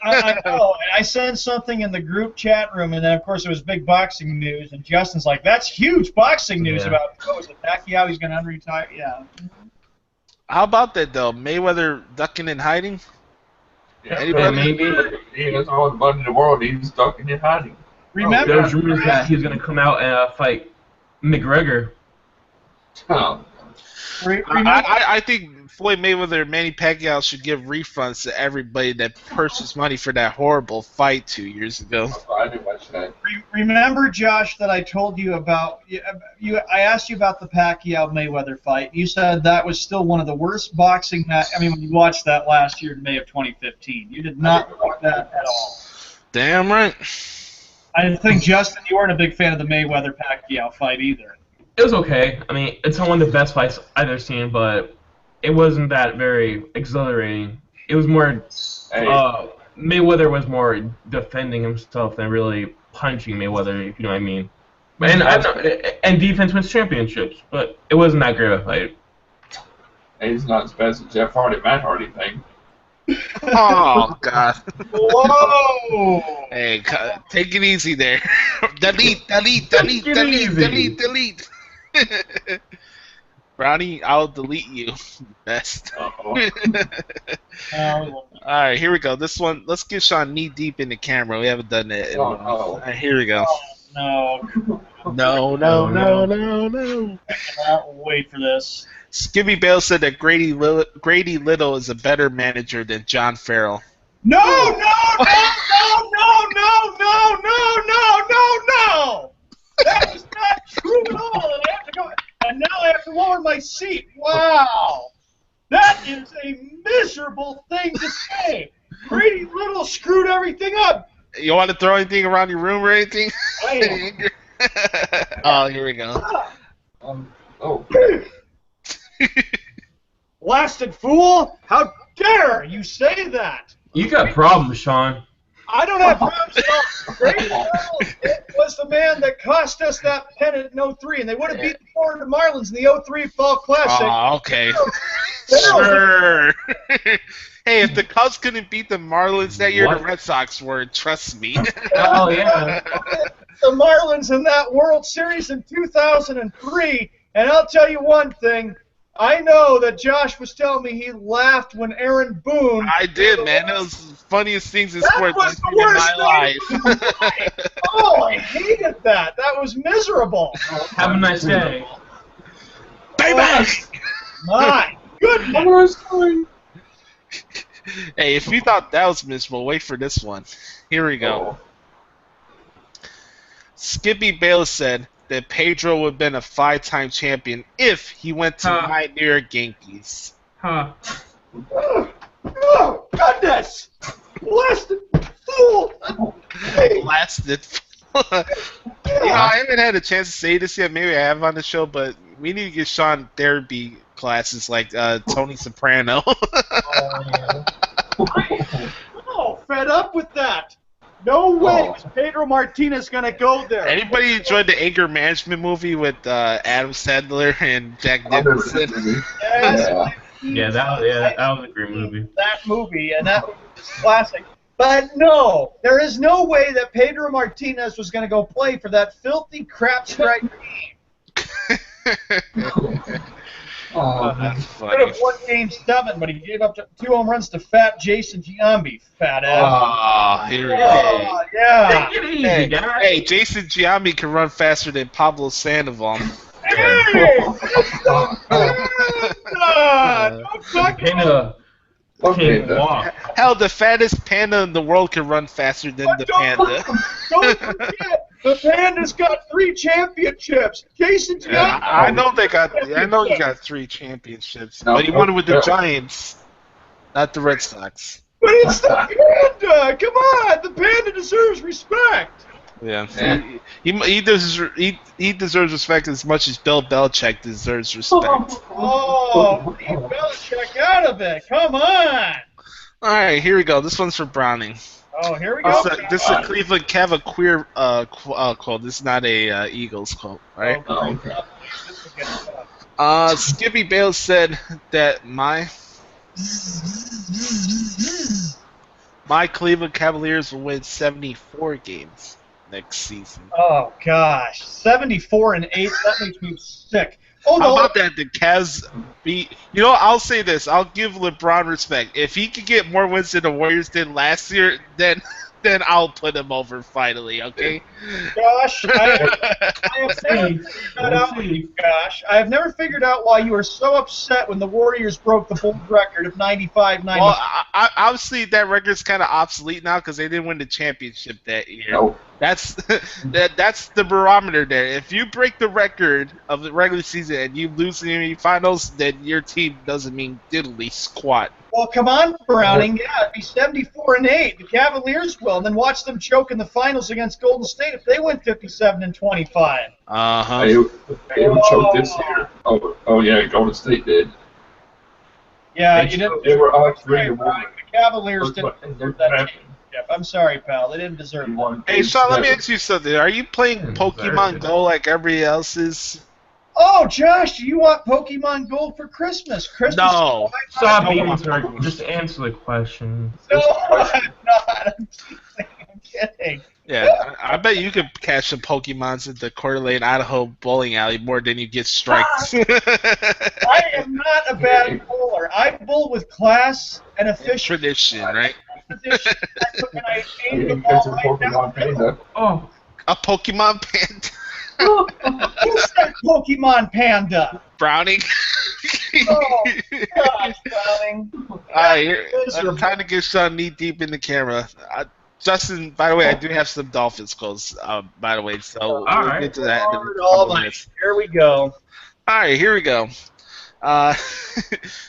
I know. And I sent something in the group chat room, and then of course it was big boxing news. And Justin's like, "That's huge boxing news about what was it, Pacquiao? He's going to unretire." Yeah. How about that though? Mayweather ducking and hiding. Yeah, Anybody? maybe. He has all the money in the world. He's stuck in hiding. Remember, There's rumors that he's going to come out and fight McGregor. Oh, I think Floyd Mayweather and Manny Pacquiao should give refunds to everybody that purchased money for that horrible fight 2 years ago. I didn't watch that. remember, Josh, that I told you about. I asked you about the Pacquiao Mayweather fight. You said that was still one of the worst boxing. I mean, when you watched that last year in May of 2015, you did not like that at all. Damn right. I think, Justin, you weren't a big fan of the Mayweather Pacquiao fight either. It was okay. I mean, it's not one of the best fights I've ever seen, but it wasn't that very exhilarating. It was more, Mayweather was more defending himself than really punching Mayweather, if you know what I mean. And defense wins championships, but it wasn't that great of a fight. He's not as bad as the Jeff Hardy, Matt Hardy thing. Oh God. Whoa! Hey, take it easy there. delete. Brownie, I'll delete you. Best. Uh-oh. Alright, here we go. This one, let's get Sean knee deep in the camera. We haven't done that in a while. Alright, here we go. No. No. I cannot wait for this. Skippy Bale said that Grady Little is a better manager than John Farrell. No! That is not true at all. And I have to go. And now I have to lower my seat. Wow. That is a miserable thing to say. Grady Little screwed everything up. You want to throw anything around your room or anything? I Oh, here we go. Oh. Blasted fool! How dare you say that? You got problems, Sean. I don't have problems at all. Grady Little was the man that cost us that pennant in 03, and they would have beat the Florida Marlins in the 03 Fall Classic. Oh, okay. Farrell- Sure. Hey, if the Cubs couldn't beat the Marlins that year, What? the Red Sox were. Trust me. Oh, yeah. The Marlins in that World Series in 2003, and I'll tell you one thing. I know that Josh was telling me he laughed when Aaron Boone. I did, man. That was the funniest things in That sports was I've the seen in worst my thing. life. Oh, I hated that. That was miserable. Have a nice day. Payback! My goodness. Hey, if you thought that was miserable, wait for this one. Here we go. Skippy Bale said that Pedro would have been a 5-time champion if he went to my New York Yankees. Huh. Oh, goodness. Blasted fool. Blasted. I haven't had a chance to say this yet. Maybe I have on the show, but we need to get Sean therapy classes like Tony Soprano. Oh, fed up with that. No way was Pedro Martinez going to go there. Anybody enjoyed the anger management movie with Adam Sandler and Jack Nicholson? Yes, Yeah, that was a great movie. that movie, and that was classic. But no, there is no way that Pedro Martinez was going to go play for that filthy crap strike team. That's Could funny. have won Game 7, but he gave up 2 home runs to fat Jason Giambi, fat ass. Oh, here we go. Oh, yeah. Take it easy, Hey, guys. hey, Jason Giambi can run faster than Pablo Sandoval. Hey! Don't talk Panda can't walk. Hell, the fattest panda in the world can run faster than the panda. Don't forget, the Panda's got 3 championships. Jason Giambi. I know they got. I know you got 3 championships, but he won it with the Giants, not the Red Sox. But it's the Panda. Come on, the Panda deserves respect. Yeah, he deserves respect as much as Bill Belichick deserves respect. Oh, leave Belichick out of it. Come on. All right, here we go. This one's for Browning. Oh, here we go. This is a Cleveland Cavalier quote. This is not a Eagles quote, right? Skippy Bale said that My Cleveland Cavaliers will win 74 games next season. Oh gosh, 74-8. That makes me sick. Oh How no. about that? The Cavs beat. You know, I'll say this. I'll give LeBron respect. If he could get more wins than the Warriors did last year, then I'll put him over finally. Okay. Gosh, I have never figured that out. Gosh, I have never figured out why you were so upset when the Warriors broke the Bulls record of 95-90. Well, obviously that record's kind of obsolete now because they didn't win the championship that year. No. That's that's the barometer there. If you break the record of the regular season and you lose in the finals, then your team doesn't mean diddly squat. Well, come on, Browning. Yeah, it'd be 74-8. The Cavaliers will, and then watch them choke in the finals against Golden State if they win 57-25. Uh-huh. They would choke this year. Oh yeah, Golden State did. Yeah, you didn't. They were all Sorry, 3-1. Browning, the Cavaliers didn't deserve that happened. championship. I'm sorry, pal. They didn't deserve that. Hey, Sean, let me ask you something. Are you playing Pokemon Go like everybody else is? Oh, Josh, do you want Pokemon Gold for Christmas? No. Stop Come being on. retarded. Just answer the question. No, I'm not. I'm kidding. Yeah, I bet you could catch some Pokemons at the Coeur d'Alene, Idaho bowling alley more than you get strikes. I am not a bad bowler. I bowl with class and efficiency. Tradition, right? And I aim the You catch a ball right down Pokemon the middle. Panda. Oh, A Pokemon Panda. Who said Pokemon Panda? Browning. Oh, gosh, Browning. I'm trying to get Sean knee deep in the camera. Justin, by the way, I do have some Dolphins calls, by the way, so we'll right. get to that in a couple Almighty. minutes. Here we go. All right, here we go.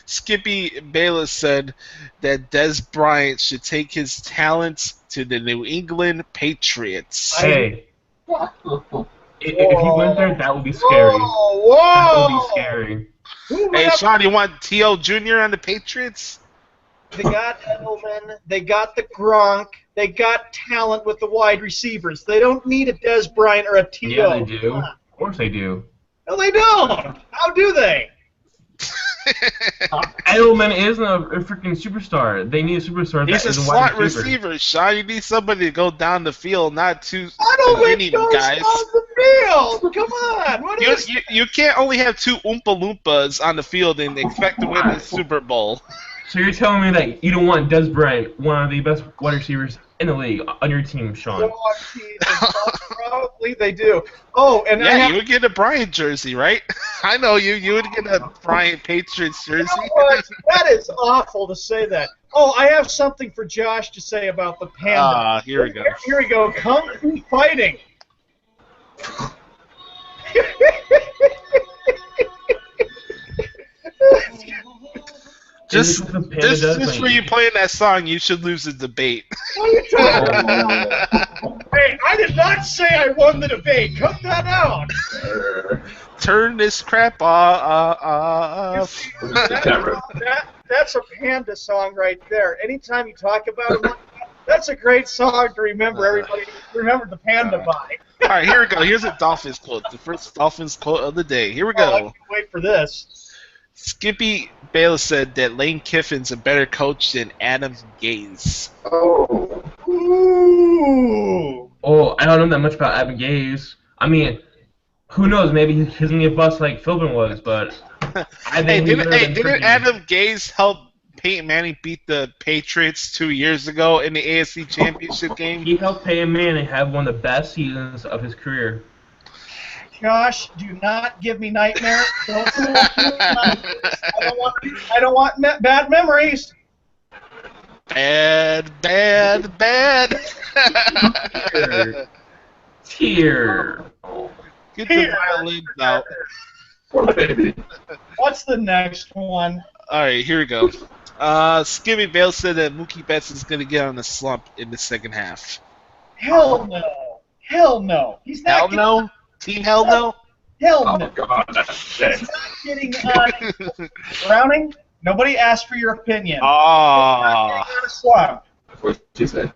Skippy Bayless said that Des Bryant should take his talents to the New England Patriots. hey. If he went there, that would be scary. Whoa, That would be whoa. scary. Hey, Sean, you want T.O. Jr. on the Patriots? They got Edelman. They got the Gronk. They got talent with the wide receivers. They don't need a Des Bryant or a T.O. Yeah, they do. Come on. Of course they do. No, they don't. How do they? Edelman isn't a freaking superstar. They need a superstar He's that a is a slot wide receiver. receiver, Sean. You need somebody to go down the field, not two Edelman skinny goes guys. on the field. Come on. What is You can't only have two Oompa Loompas on the field and expect to win the Super Bowl. So you're telling me that you don't want Des Bryant, one of the best wide receivers in the league, on your team, Sean? Probably they do. Oh, and I Yeah, have, you would get a Bryant jersey, right? I know you. You would get a Bryant Patriots jersey. you know what? That is awful to say that. Oh, I have something for Josh to say about the Panda. Here we go. Here we go. Kung Fu fighting. Just Is it the Panda does, for you playing that song, you should lose the debate. What are you talking about? Hey, I did not say I won the debate. Cut that out. Turn this crap off. That's a Panda song right there. Anytime you talk about it, that's a great song to remember. Everybody remember the Panda by. All right, here we go. Here's a Dolphins quote. The first Dolphins quote of the day. Here we Oh, I go. can't wait for this. Skippy Bayless said that Lane Kiffin's a better coach than Adam Gase. Oh. Ooh. Oh, I don't know that much about Adam Gase. I mean, who knows? Maybe he's gonna get bust like Philbin was, but I think Didn't Adam Gase help Peyton Manning beat the Patriots 2 years ago in the AFC Championship game? He helped Peyton Manning have one of the best seasons of his career. Josh, do not give me nightmares. I don't want bad memories. Bad. Tear. Get the violins out. Poor baby. What's the next one? All right, here we go. Skippy Bale said that Mookie Betts is going to get on a slump in the second half. Hell no. Hell no. He's not Hell no? Team hell no? Hell Oh no. God, that's sick. He's not getting on. Browning, nobody asked for your opinion. Ah. Getting on a slump. That's what she said.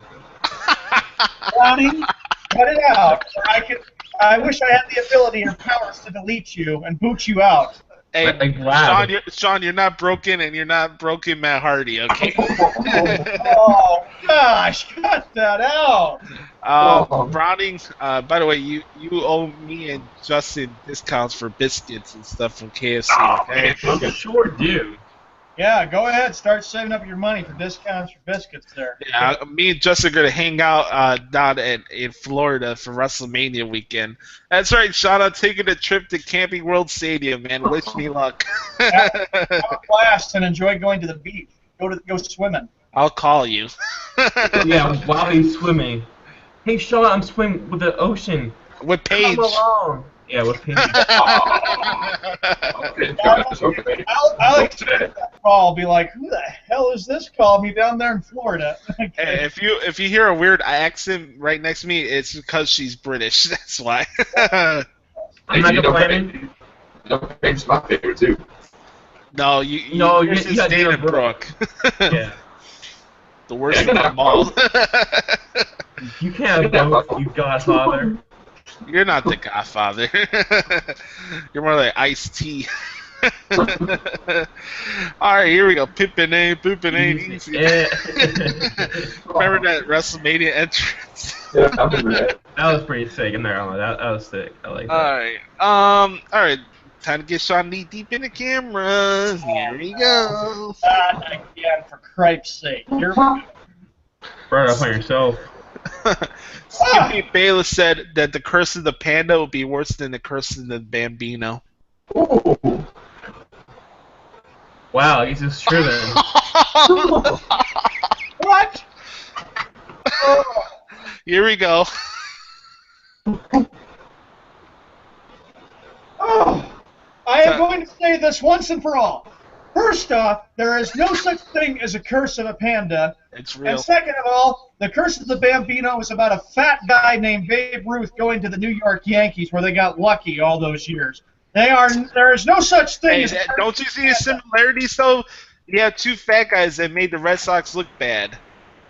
Browning, cut it out. Or I wish I had the ability or powers to delete you and boot you out. Hey, Like Vlad. Sean, you're not broken, and you're not broken Matt Hardy, okay? Oh, Josh, cut that out. Browning, by the way, you owe me and Justin discounts for biscuits and stuff from KFC, okay? I sure do. Yeah, go ahead. Start saving up your money for discounts for biscuits there. Yeah, me and Justin are going to hang out down in Florida for WrestleMania weekend. That's right, Sean. I'm taking a trip to Camping World Stadium, man. Wish me luck. Have a blast and enjoy going to the beach. Go swimming. I'll call you. Yeah, while he's swimming. Hey, Sean, I'm swimming with the ocean. With Paige. Come along. Yeah, with Paige. Okay. Alex call be like, who the hell is this calling me down there in Florida? Hey, if you hear a weird accent right next to me, it's because she's British. That's why. I'm not complaining. Paige's my favorite too. No, you got Dana Brooke. Yeah. The worst of them all. You can't vote, you godfather. You're not the Godfather. You're more like Ice-T. Alright, here we go. Pippin ain't easy. Yeah. Remember that WrestleMania entrance? Yeah, I remember that. That was pretty sick. In there, that was sick. I like that. Alright. Time to get Sean knee deep in the camera. Here we go. Not again, for Christ's sake. Here we go. Brought it up on yourself. Skippy Bayless said that the curse of the panda would be worse than the curse of the Bambino. Ooh. Wow, I guess it's true then. What? Here we go. Oh, I am going to say this once and for all. First off, there is no such thing as a curse of a panda. It's real. And second of all, the curse of the Bambino is about a fat guy named Babe Ruth going to the New York Yankees where they got lucky all those years. There is no such thing as don't you see the similarities, though? You have two fat guys that made the Red Sox look bad.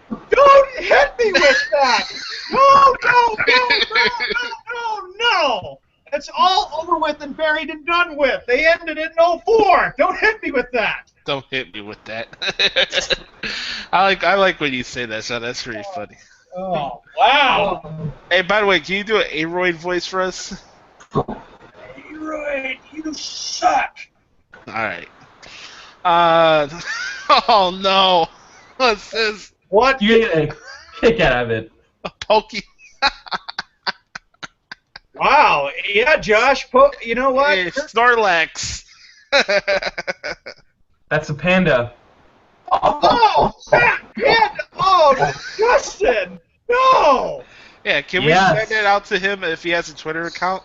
Don't hit me with that! No! It's all over with and buried and done with. They ended it in '04. Don't hit me with that. Don't hit me with that. I like when you say that, Sean. That's pretty funny. Oh, wow. Hey, by the way, can you do an Aroid voice for us? Aroid, you suck. All right. Oh no. What's this? What? You get a kick out of it. A pokey. Wow. Yeah, Josh. You know what? Hey, Snorlax. That's a panda. Oh, fat panda. Oh, Justin. No. Yeah, can we Yes. send it out to him if he has a Twitter account?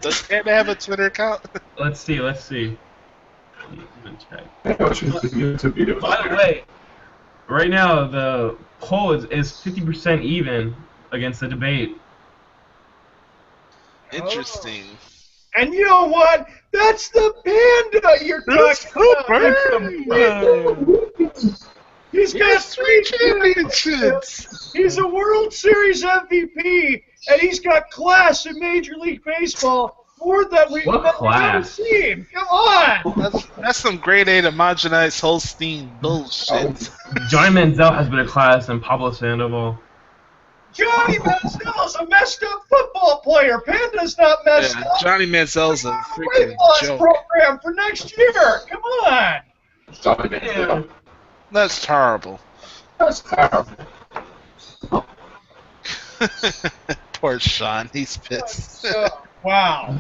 Does Panda have a Twitter account? Let's see. Let me check. YouTube video. By the way, right now the poll is 50% even against the debate. Interesting. And you know what? That's the panda you're talking about. He's got 3 championships. He's a World Series MVP, and he's got class in Major League Baseball more than we've ever seen. Come on. That's some grade A homogenized Holstein bullshit. Johnny Manziel has been a class, and Pablo Sandoval. Johnny Manziel's a messed up football player. Panda's not messed up. Johnny Manziel's a freaking Weight loss joke. program for next year. Come on. Yeah. That's terrible. That's terrible. Poor Sean, he's pissed. Wow.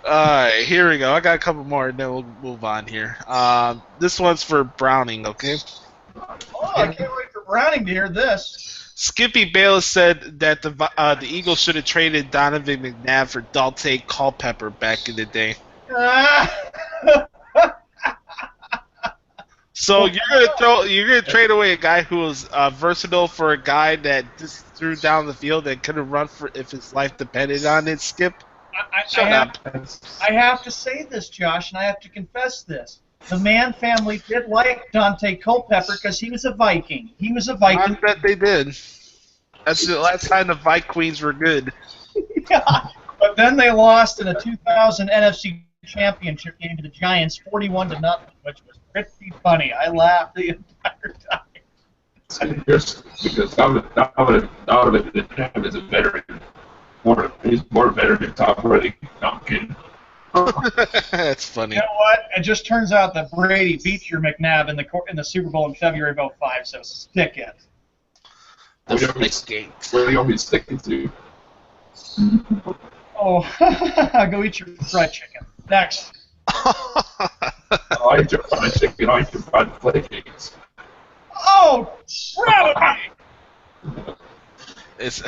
Alright, here we go. I got a couple more and then we'll move on here. This one's for Browning, okay? Oh, I can't wait for Browning to hear this. Skippy Bayless said that the Eagles should have traded Donovan McNabb for Dante Culpepper back in the day. So you're gonna trade away a guy who was versatile for a guy that just threw down the field and couldn't run for if his life depended on it. Skip, shut up. I have to say this, Josh, and I have to confess this. The Mann family did like Dante Culpepper because he was a Viking. He was a Viking. I bet they did. That's the last time the Vikings were good. Yeah. But then they lost in a 2000 NFC Championship game to the Giants, 41-0, which was pretty funny. I laughed the entire time. think yours because Donovan is a veteran. He's more veteran Tom Brady. No, I'm kidding. That's funny. You know what? It just turns out that Brady beat your McNabb in the Super Bowl in February of '05. So stick it. Deflate gate. Where do you want me to stick it to? Oh, go eat your fried chicken. Next. I eat your fried chicken. I eat your fried flakes. Oh, brownie! It's,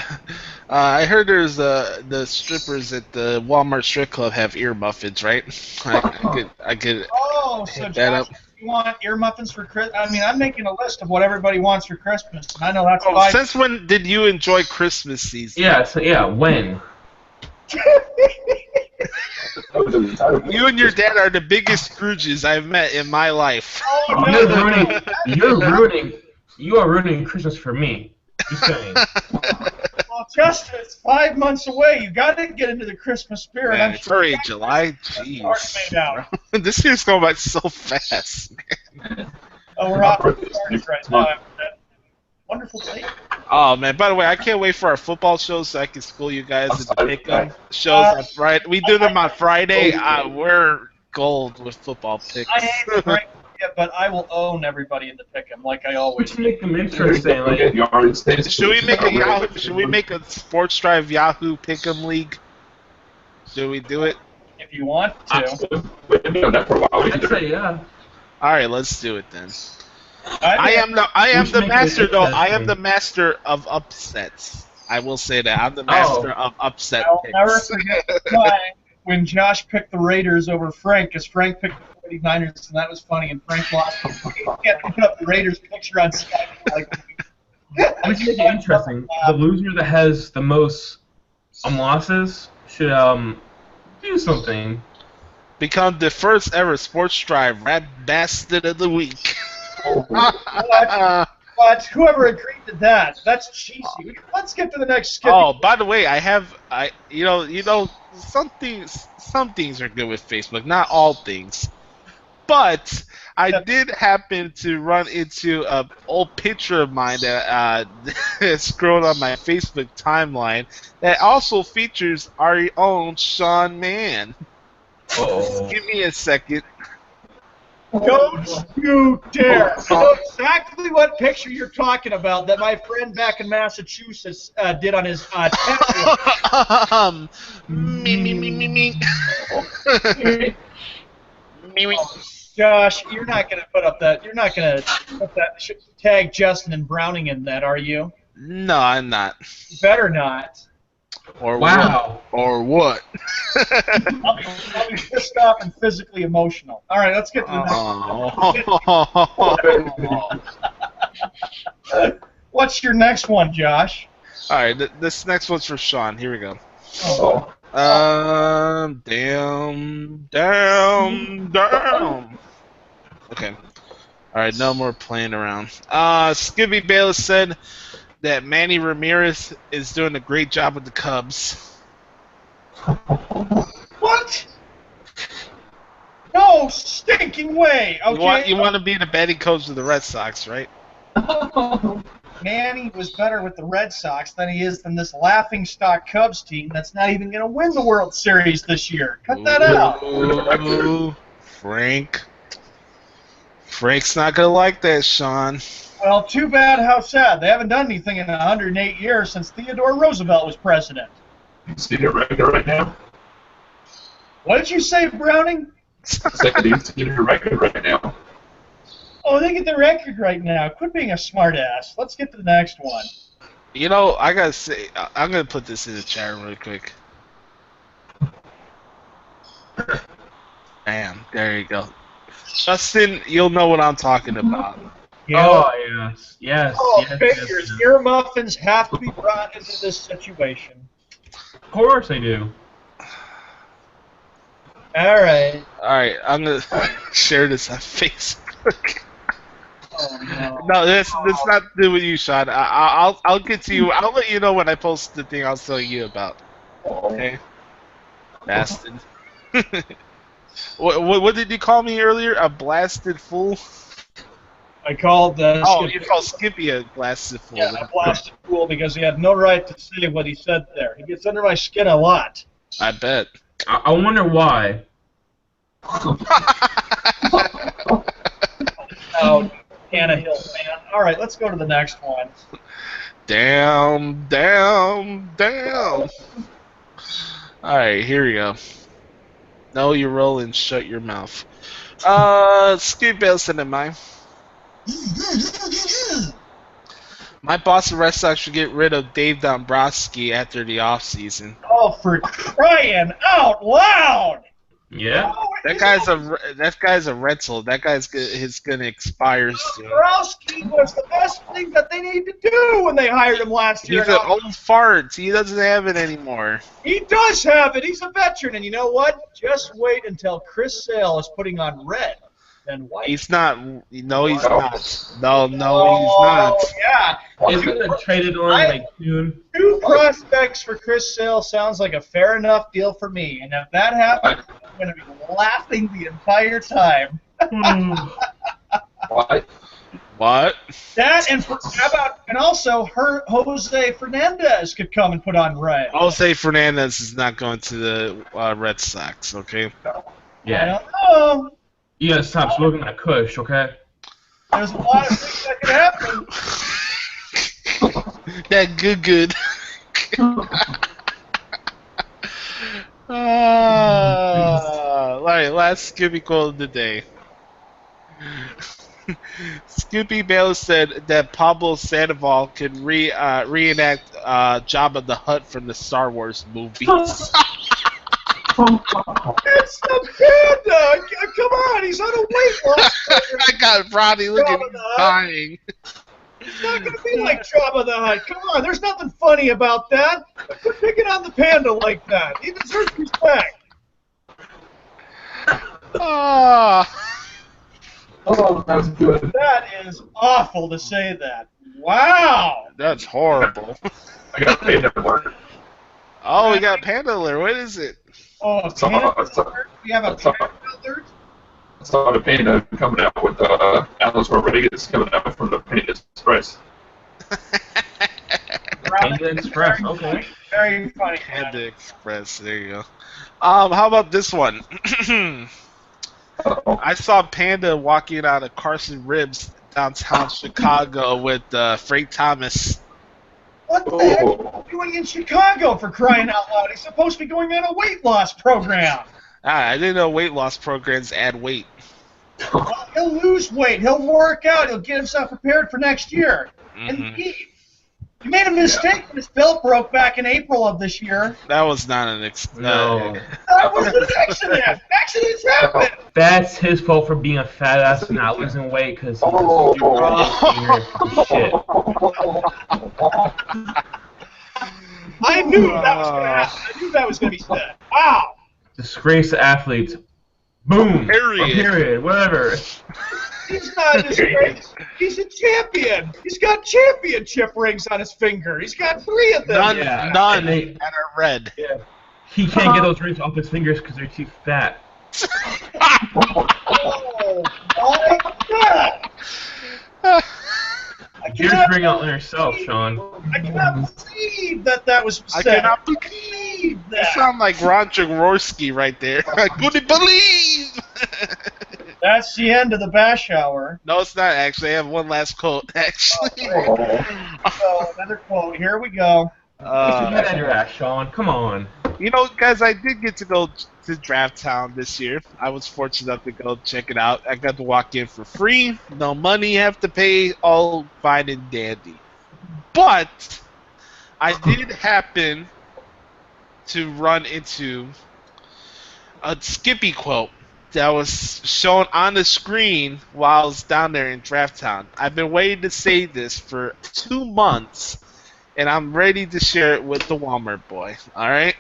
I heard there's the strippers at the Walmart strip club have ear muffins, right? I could Oh, so hit that up. Josh, you want ear muffins for Christmas? I mean, I'm making a list of what everybody wants for Christmas, and I know that's Oh, 5. since when did you enjoy Christmas season? Yeah, when? You and your dad are the biggest Scrooges I've met in my life. Oh, You are ruining Christmas for me. Just saying. Well, Justin, it's 5 months away. You got to get into the Christmas spirit. Man, I'm it's sure already July. Made out. Jeez. This year's going by so fast. Oh, we're off to the right now after that wonderful day. Oh man! By the way, I can't wait for our football shows so I can school you guys into pick 'em shows on Friday. We do them on Friday. We're gold with football picks. I hate Frank, but I will own everybody in the pick 'em like I always To do. make them interesting, like, Should we make a Yahoo? Should we make a Sports Drive Yahoo Pick'em League? Should we do it? If you want to. We've been doing that for a while. I'd say yeah. All right, let's do it then. I I am should the make it master though. I am interesting. the master of upsets. I will say that I'm the master of upset I'll picks. never forget the time when Josh picked the Raiders over Frank, because Frank picked the 49ers, and that was funny, and Frank lost. He had to put up the Raiders picture on Skype. Like, We should make it interesting. The loser that has the most losses should do something. Become the first ever Sports Drive Rat Bastard of the Week. but whoever agreed to that, that's cheesy. Let's get to the next skip. Oh, by the way, you know, some things are good with Facebook, not all things. But I did happen to run into an old picture of mine that scrolled on my Facebook timeline that also features our own Sean Mann. Oh. Give me a second. Don't you dare! I know exactly what picture you're talking about that my friend back in Massachusetts did on his tablet. Me. Josh, you're not gonna put up that. You're not gonna put that tag Justin and Browning in that, are you? No, I'm not. You better not. Or Wow. what? Or what? I'll be pissed off and physically emotional. All right, let's get to the next. What's your next one, Josh? All right, this next one's for Sean. Here we go. Oh. Damn. Okay. All right, no more playing around. Skippy Bayless said that Manny Ramirez is doing a great job with the Cubs. What? No stinking way. Okay. You want to be the batting coach of the Red Sox, right? Manny was better with the Red Sox than he is than this laughingstock Cubs team that's not even going to win the World Series this year. Cut that out. Ooh, Frank's not going to like that, Sean. Well, too bad, how sad. They haven't done anything in 108 years since Theodore Roosevelt was president. You see the record right now? What did you say, Browning? Second, you see the record right now. Oh, they get the record right now. Quit being a smartass. Let's get to the next one. You know, I got to say, I'm going to put this in the chat really quick. Bam, there you go. Justin, you'll know what I'm talking about. Yeah. Oh, yes. Oh, yes, fingers. yes. Ear muffins have to be brought into this situation. Of course I do. All right. All right, I'm going to share this on Facebook. Oh, no. No, let's not do with you, Sean. I'll get to you. I'll let you know when I post the thing I was telling you about. Okay, bastard. What did you call me earlier? A blasted fool? I called Oh, Skippy. you call Skippy a blasted fool. Yeah, a blasted fool because he had no right to say what he said there. He gets under my skin a lot. I bet. I wonder why. Oh, Hannah Hill fan. All right, let's go to the next one. Down, down, down. All right, here we go. No, you're rolling. Shut your mouth. Skip Bailson and mine. My Boston Red Sox should get rid of Dave Dombrowski after the offseason. Oh, for crying out loud! Yeah. Oh, That guy's a rental. That guy's gonna expire soon. Dombrowski was the best thing that they needed to do when they hired him last year. He's an old fart. He doesn't have it anymore. He does have it. He's a veteran, and you know what? Just wait until Chris Sale is putting on red and white. He's not. No, he's not. No, he's Oh, not. yeah. Is he gonna trade it on like soon? 2 prospects for Chris Sale sounds like a fair enough deal for me. And if that happens, I'm going to be laughing the entire time. What? What? That and also Jose Fernandez could come and put on red. Jose Fernandez is not going to the Red Sox. Okay. I Yeah. don't know. You gotta stop smoking that kush, okay? There's a lot of things that could happen. That good. All right, last Skippy quote of the day. Skippy Bayless said that Pablo Sandoval could reenact Jabba the Hutt from the Star Wars movies. It's the panda! Come on, he's on a weight loss program. I got Roddy looking Jabba the Hutt. dying. It's not going to be like Jabba the Hutt. Come on, there's nothing funny about that. Quit picking on the panda like that. He deserves respect. Ah. Oh, that's good. That is awful to say that. Wow. That's horrible. I got paid at work. Oh, we got Panda Alert. What is it? Oh, That's all- panda that's all- alert? We have a that's all. panda alert? I saw the Panda coming out with Alice Rodriguez coming out from the Panda Express. Panda Express, okay. Very funny. Panda Express. There you go. How about this one? Uh-oh. I saw Panda walking out of Carson Ribs downtown Chicago with Frank Thomas. What the heck is he doing in Chicago, for crying out loud? He's supposed to be going on a weight loss program. I didn't know weight loss programs add weight. Well, he'll lose weight. He'll work out. He'll get himself prepared for next year. And Mhm. he made a mistake when his belt broke back in April of this year. That was not an No. That was an accident. Accidents happen. That's his fault for being a fat ass and not losing weight because he Oh. shit. I knew that was going to happen. I knew that was going to be said. Wow. Disgrace to athletes. Boom. Period. Or period. Whatever. He's not a disgrace. He's a champion. He's got championship rings on his finger. He's got 3 of them. None, Yeah. none And they- that are red. He can't get those rings off his fingers because they're too fat. Oh, my God. I You're cannot bring out on yourself, Sean. I cannot believe that was I said. cannot believe You that. sound like Ron Jaworski right there. I couldn't believe. That's the end of the bash hour. No, it's not actually. I have one last quote. Actually, So another quote. Here we go. Get your head your ass, Sean. Come on. you know, guys, I did get to go to Draft Town this year. I was fortunate enough to go check it out. I got to walk in for free, no money, have to pay, all fine and dandy. But I did happen to run into a Skippy quote that was shown on the screen while I was down there in Draft Town. I've been waiting to say this for 2 months, and I'm ready to share it with the Walmart boy. All right?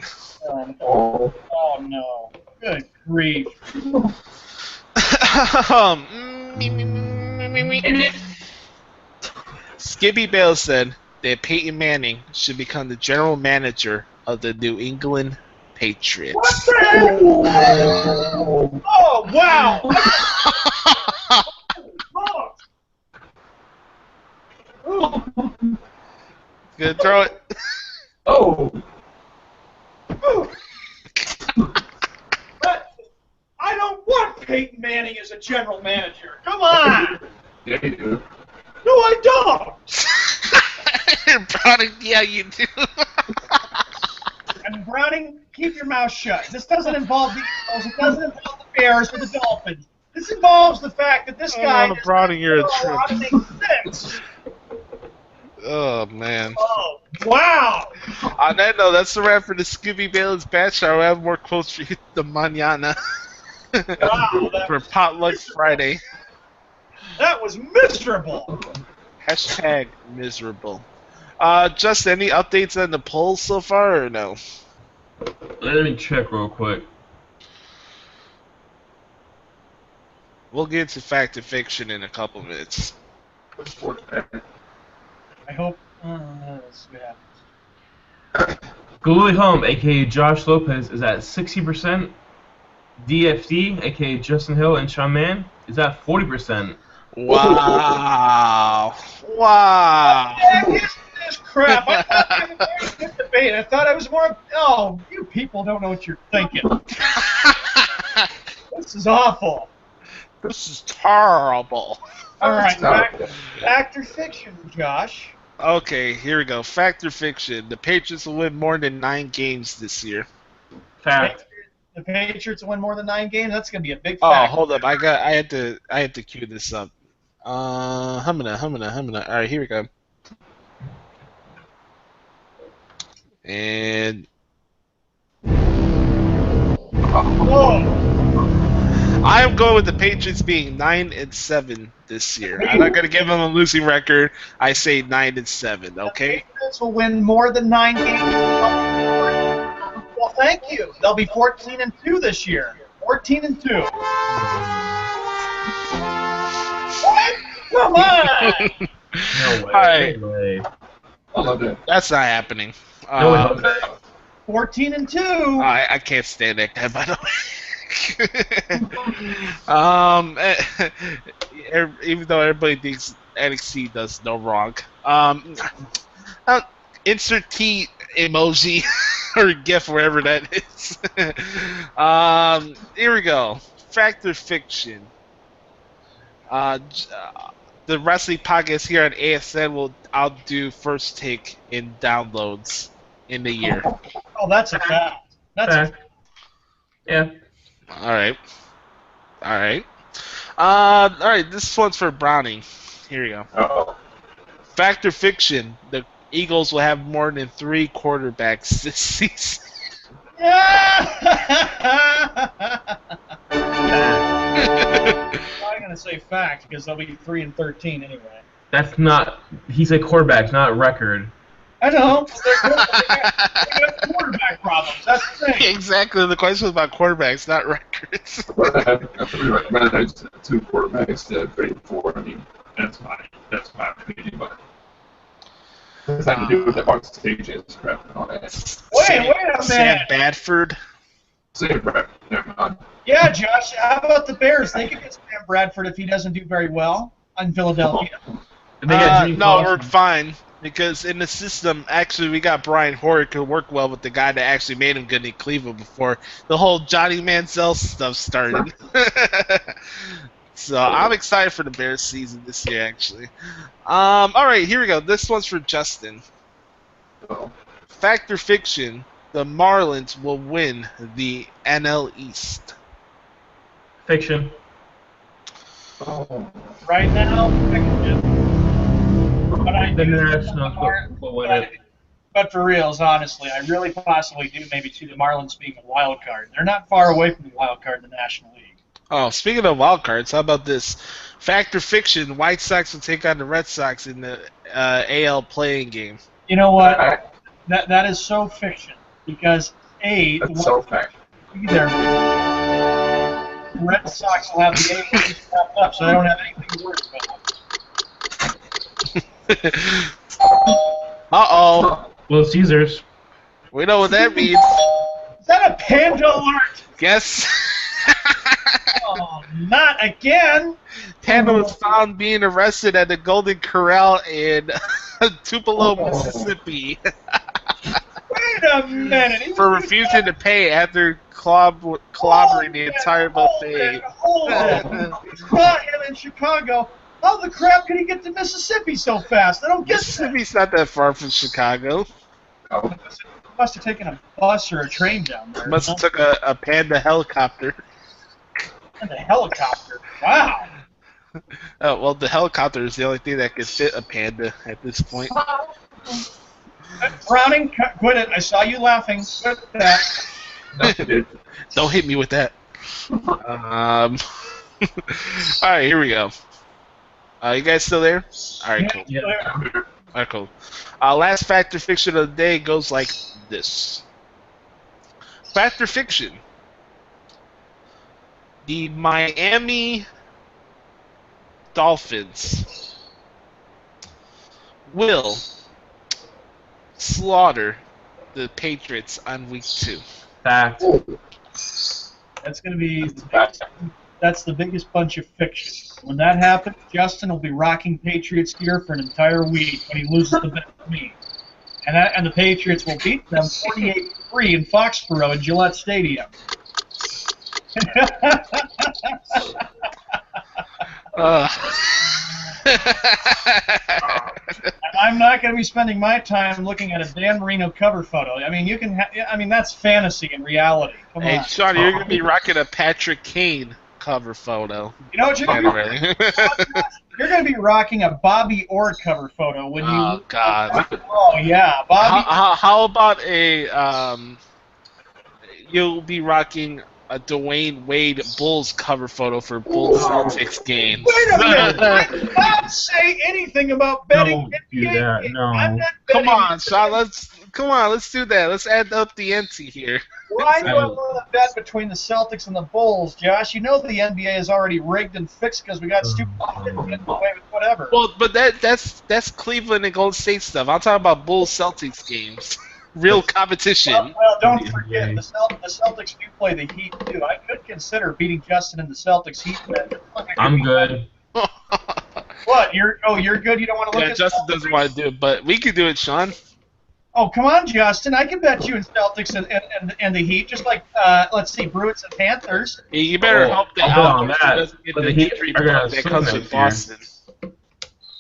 Oh no. Good grief. Skippy Bale said that Peyton Manning should become the general manager of the New England Patriots. What the heck? Oh wow. Oh, Gonna throw it. Oh, But I don't want Peyton Manning as a general manager. Come on. yeah, you do. No, I don't. Browning, yeah, you do. And Browning, keep your mouth shut. This doesn't involve the Eagles. It doesn't involve the Bears or the Dolphins. This involves the fact that this guy Oh, Browning, you're a trip. six. Oh, man. Oh, wow. On that note, that's the wrap for the Scooby Bayless Batch Hour. I have more quotes for you the mañana. Wow, For Potluck Friday. that was miserable. Hashtag miserable. Just any updates on the polls so far, or no? Let me check real quick. We'll get to fact or fiction in a couple minutes. I hope. Let's see what happens. Googly Home, aka Josh Lopez, is at 60%. DFD, aka Justin Hill and Sean Mann, is at 40%. Wow. Wow. This crap. I thought it was a very good debate. I thought I was more. Oh, you people don't know what you're thinking. This is awful. This is terrible. All right, fact or fiction, Josh? Okay, here we go. Fact or fiction. The Patriots will win more than 9 games this year. Fact. The Patriots win more than 9 games. That's gonna be a big Oh, fact. hold up. I had to cue this up. Humana. All right, here we go. And Whoa. I am going with the Patriots being 9-7 this year. I'm not going to give them a losing record. I say 9-7. Okay. The Patriots will win more than 9 games. Well, thank you. They'll be 14-2 this year. 14-2. What? Come on. No way. Alright. No way. I love it. That's not happening. No way. 14-2. I can't stand that guy, by the way. Even though everybody thinks NXT does no wrong. Insert T emoji or GIF, wherever that is. Here we go. Fact or fiction. The wrestling podcast here on ASN will outdo First Take in downloads in the year. Oh, that's a fact. That's a Fact. Yeah. All right. All right. This one's for Browning. Here we go. Uh-oh. Fact or fiction? The Eagles will have more than 3 quarterbacks this season. I'm gonna say fact because they'll be 3-13 anyway. That's not. He said quarterbacks, not record. I know. They got quarterback problems. That's the thing. Exactly. The question was about quarterbacks, not records. I'd rather have 2 quarterbacks instead of 3 and 4. I mean, that's my opinion, but it has nothing to do with the box stages crap and all that. Wait a minute. Sam Bradford. Same crap. Never mind. Yeah, Josh. How about the Bears? They could get Sam Bradford if he doesn't do very well in Philadelphia. And they got Jimmy No, Clausen. we're fine. Because in the system, actually, we got Brian Hoyer who worked well with the guy that actually made him good in Cleveland before the whole Johnny Manziel stuff started. So I'm excited for the Bears season this year, actually. All right, here we go. This one's for Justin. So, Fact or fiction? The Marlins will win the NL East. Fiction. oh, Right now, but I The do Nationals will win it. But for reals, honestly, I really possibly do maybe see the Marlins being a wild card. They're not far away from the wild card in the National League. Oh, speaking of wild cards, how about this? Fact or fiction? White Sox will take on the Red Sox in the AL playing game. You know what? That is so fiction because that's so fact. either the Red Sox will have the A wrapped up, so I don't have anything to worry about. Uh-oh. Little Caesars. We know what that means. Is that a panda alert? Guess Oh, not again! Panda was found being arrested at the Golden Corral in Tupelo, Oh. Mississippi, Wait a minute. He for was refusing to pay after clobbering the entire buffet. Hold it. Caught him in Chicago. How the crap could he get to Mississippi so fast? I don't get that. Mississippi's not that far from Chicago. Oh, Must have taken a bus or a train down there. Must have took a Panda helicopter. And a helicopter. Wow. Oh, well, the helicopter is the only thing that could fit a Panda at this point. Browning, quit it. I saw you laughing. Quit that. Don't hit me with that. All right, here we go. You guys still there? All right, cool. Yeah. All right, cool. Last fact or fiction of the day goes like this. Fact or fiction. The Miami Dolphins will slaughter the Patriots on week 2. Fact. That's going to be. That's the biggest bunch of fiction. When that happens, Justin will be rocking Patriots gear for an entire week when he loses the bet to me. And the Patriots will beat them 48-3 in Foxborough at Gillette Stadium. I'm not going to be spending my time looking at a Dan Marino cover photo. I mean, you can. I mean, that's fantasy and reality. Come Hey, on. Sean, you're going to be rocking a Patrick Kane cover photo. You know what you're going to be? You're going to be rocking a Bobby Orr cover photo when you. Oh, God. Oh yeah, Bobby. How about a you'll be rocking a Dwayne Wade Bulls cover photo for Bulls Celtics games. Wait a minute! I did not say anything about betting. Don't do that, no. I'm not Come betting. on, Sean. Let's do that. Let's add up the ante here. Why do I want to bet between the Celtics and the Bulls, Josh? You know the NBA is already rigged and fixed because we got stupid shit to get away with whatever. Well, but that's Cleveland and Golden State stuff. I'm talking about Bulls Celtics games. Real competition. Well, don't forget, the Celtics do play the Heat, too. I could consider beating Justin in the Celtics Heat bet. I'm good. What? You're good? You don't want to look Yeah, at Justin Celtics? doesn't want to do it, but we could do it, Sean. Oh, come on, Justin. I can bet you in Celtics and the Heat, just like, let's see, Bruins and Panthers. You better Oh, hope that I'll bet on Albert that. doesn't get But the the Heat injury are gonna bug that swim comes next with year. Boston.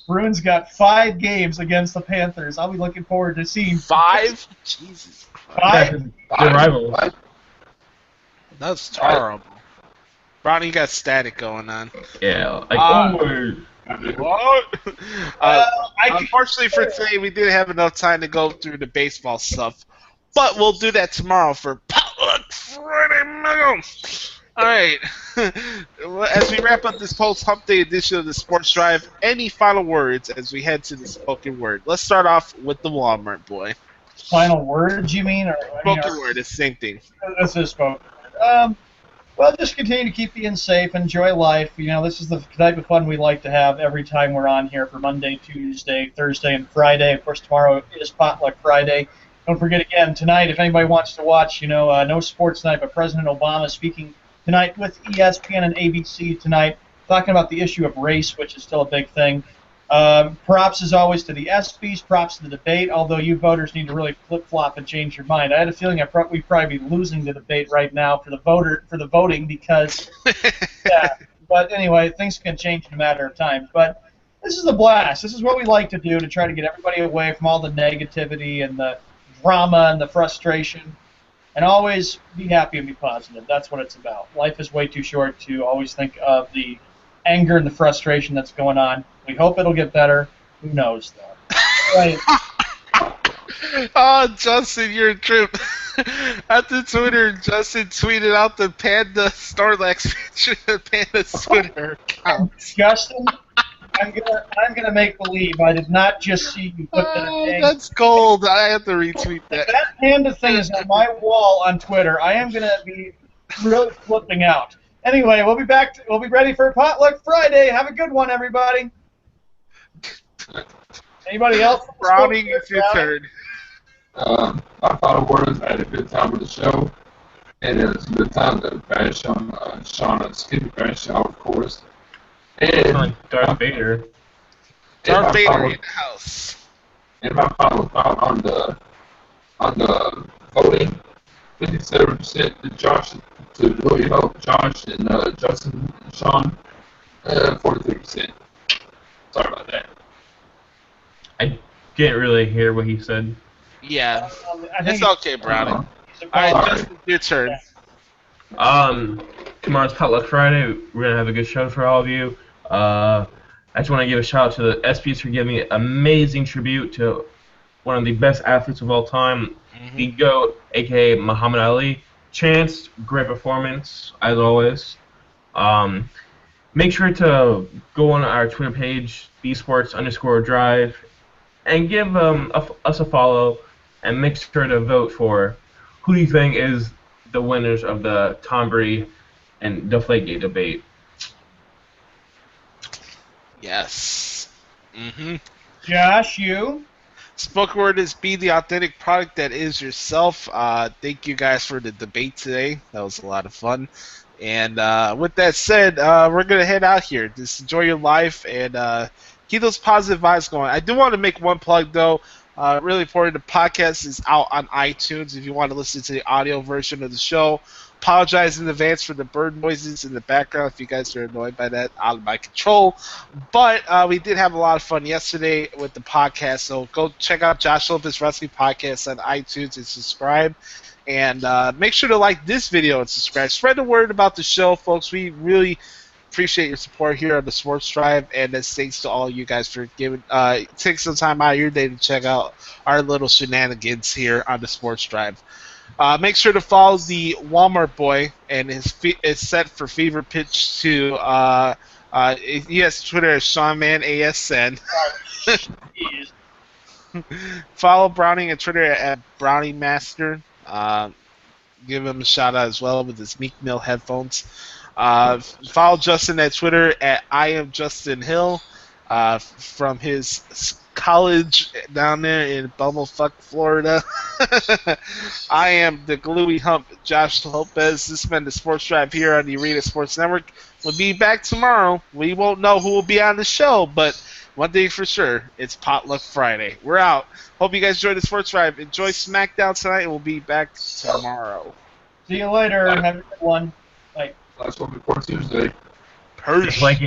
Bruins got 5 games against the Panthers. I'll be looking forward to seeing 5? Jesus. 5. They're rivals. That's terrible. Ronnie, you got static going on. Yeah. Like, What? I Unfortunately for today, we didn't have enough time to go through the baseball stuff. But we'll do that tomorrow for Potluck Friday Mega. Alright. As we wrap up this post-hump day edition of the Sports Drive, any final words as we head to the spoken word? Let's start off with the Walmart boy. Final words, you mean? Or, Spoken word, it's the same thing. This is spoken word. Well, just continue to keep being safe, enjoy life. You know, this is the type of fun we like to have every time we're on here for Monday, Tuesday, Thursday, and Friday. Of course, tomorrow is Potluck Friday. Don't forget again, tonight, if anybody wants to watch, no sports night, but President Obama speaking tonight with ESPN and ABC tonight, talking about the issue of race, which is still a big thing. Props, as always, to the ESPYs, props to the debate, although you voters need to really flip-flop and change your mind. I had a feeling we'd probably be losing the debate right now for the voting because, yeah. But anyway, things can change in a matter of time. But this is a blast. This is what we like to do to try to get everybody away from all the negativity and the drama and the frustration. And always be happy and be positive. That's what it's about. Life is way too short to always think of the anger and the frustration that's going on. We hope it'll get better. Who knows, though? Right. Oh, Justin, you're a trip. At the Twitter, Justin tweeted out the Panda Snorlax picture of Panda's Twitter account. Justin, I'm gonna make believe I did not just see you put that Oh, thing. that's gold. I have to retweet that. That panda thing is on my wall on Twitter. I am gonna be really flipping out. Anyway, we'll be back. We'll be ready for Potluck Friday. Have a good one, everybody. Anybody else? Browning, it's your turn. My final word is I had a good time with the show. And it was a good time to bash on Sean and Skippy Bradshaw, of course. And Like Darth Vader. Darth Vader in the house. And my final thought on the voting, 57% to Josh, to Louis Hope, Josh, and Justin and Sean, 43%. Sorry about that. I didn't really hear what he said. Yeah, I think it's okay, Brownie. All he's a right, problem. Justin, your turn. Tomorrow's Potluck Friday. We're gonna have a good show for all of you. I just want to give a shout out to the SPs for giving me an amazing tribute to one of the best athletes of all time, the GOAT, aka Muhammad Ali. Chance, great performance as always. Make sure to go on our Twitter page, bsports_drive, and give us a follow, and make sure to vote for who do you think is the winners of the Tom Brady and Deflate debate. Yes. Josh, you? Spoken word is be the authentic product that is yourself. Thank you guys for the debate today. That was a lot of fun. And with that said, we're going to head out here. Just enjoy your life and keep those positive vibes going. I do want to make one plug, though. Really important. The podcast is out on iTunes if you want to listen to the audio version of the show. Apologize in advance for the bird noises in the background if you guys are annoyed by that, out of my control. But we did have a lot of fun yesterday with the podcast, so go check out Josh Lopez Wrestling Podcast on iTunes and subscribe. And make sure to like this video and subscribe. Spread the word about the show, folks. We really appreciate your support here on the Sports Drive, and thanks to all you guys for giving taking some time out of your day to check out our little shenanigans here on the Sports Drive. Make sure to follow the Walmart boy, and it's set for fever pitch to he has Twitter as SeanManASN. Follow Browning on Twitter at BrowningMaster. Give him a shout out as well with his Meek Mill headphones. Follow Justin at Twitter at IamJustinHill from his college down there in Bumblefuck, Florida. I am the gluey hump, Josh Lopez. This has been the Sports Drive here on the Arena Sports Network. We'll be back tomorrow. We won't know who will be on the show, but one thing for sure, it's Potluck Friday. We're out. Hope you guys enjoyed the Sports Drive. Enjoy SmackDown tonight, and we'll be back tomorrow. See you later. Have a good one. Bye. Last one before Tuesday. Peace. Like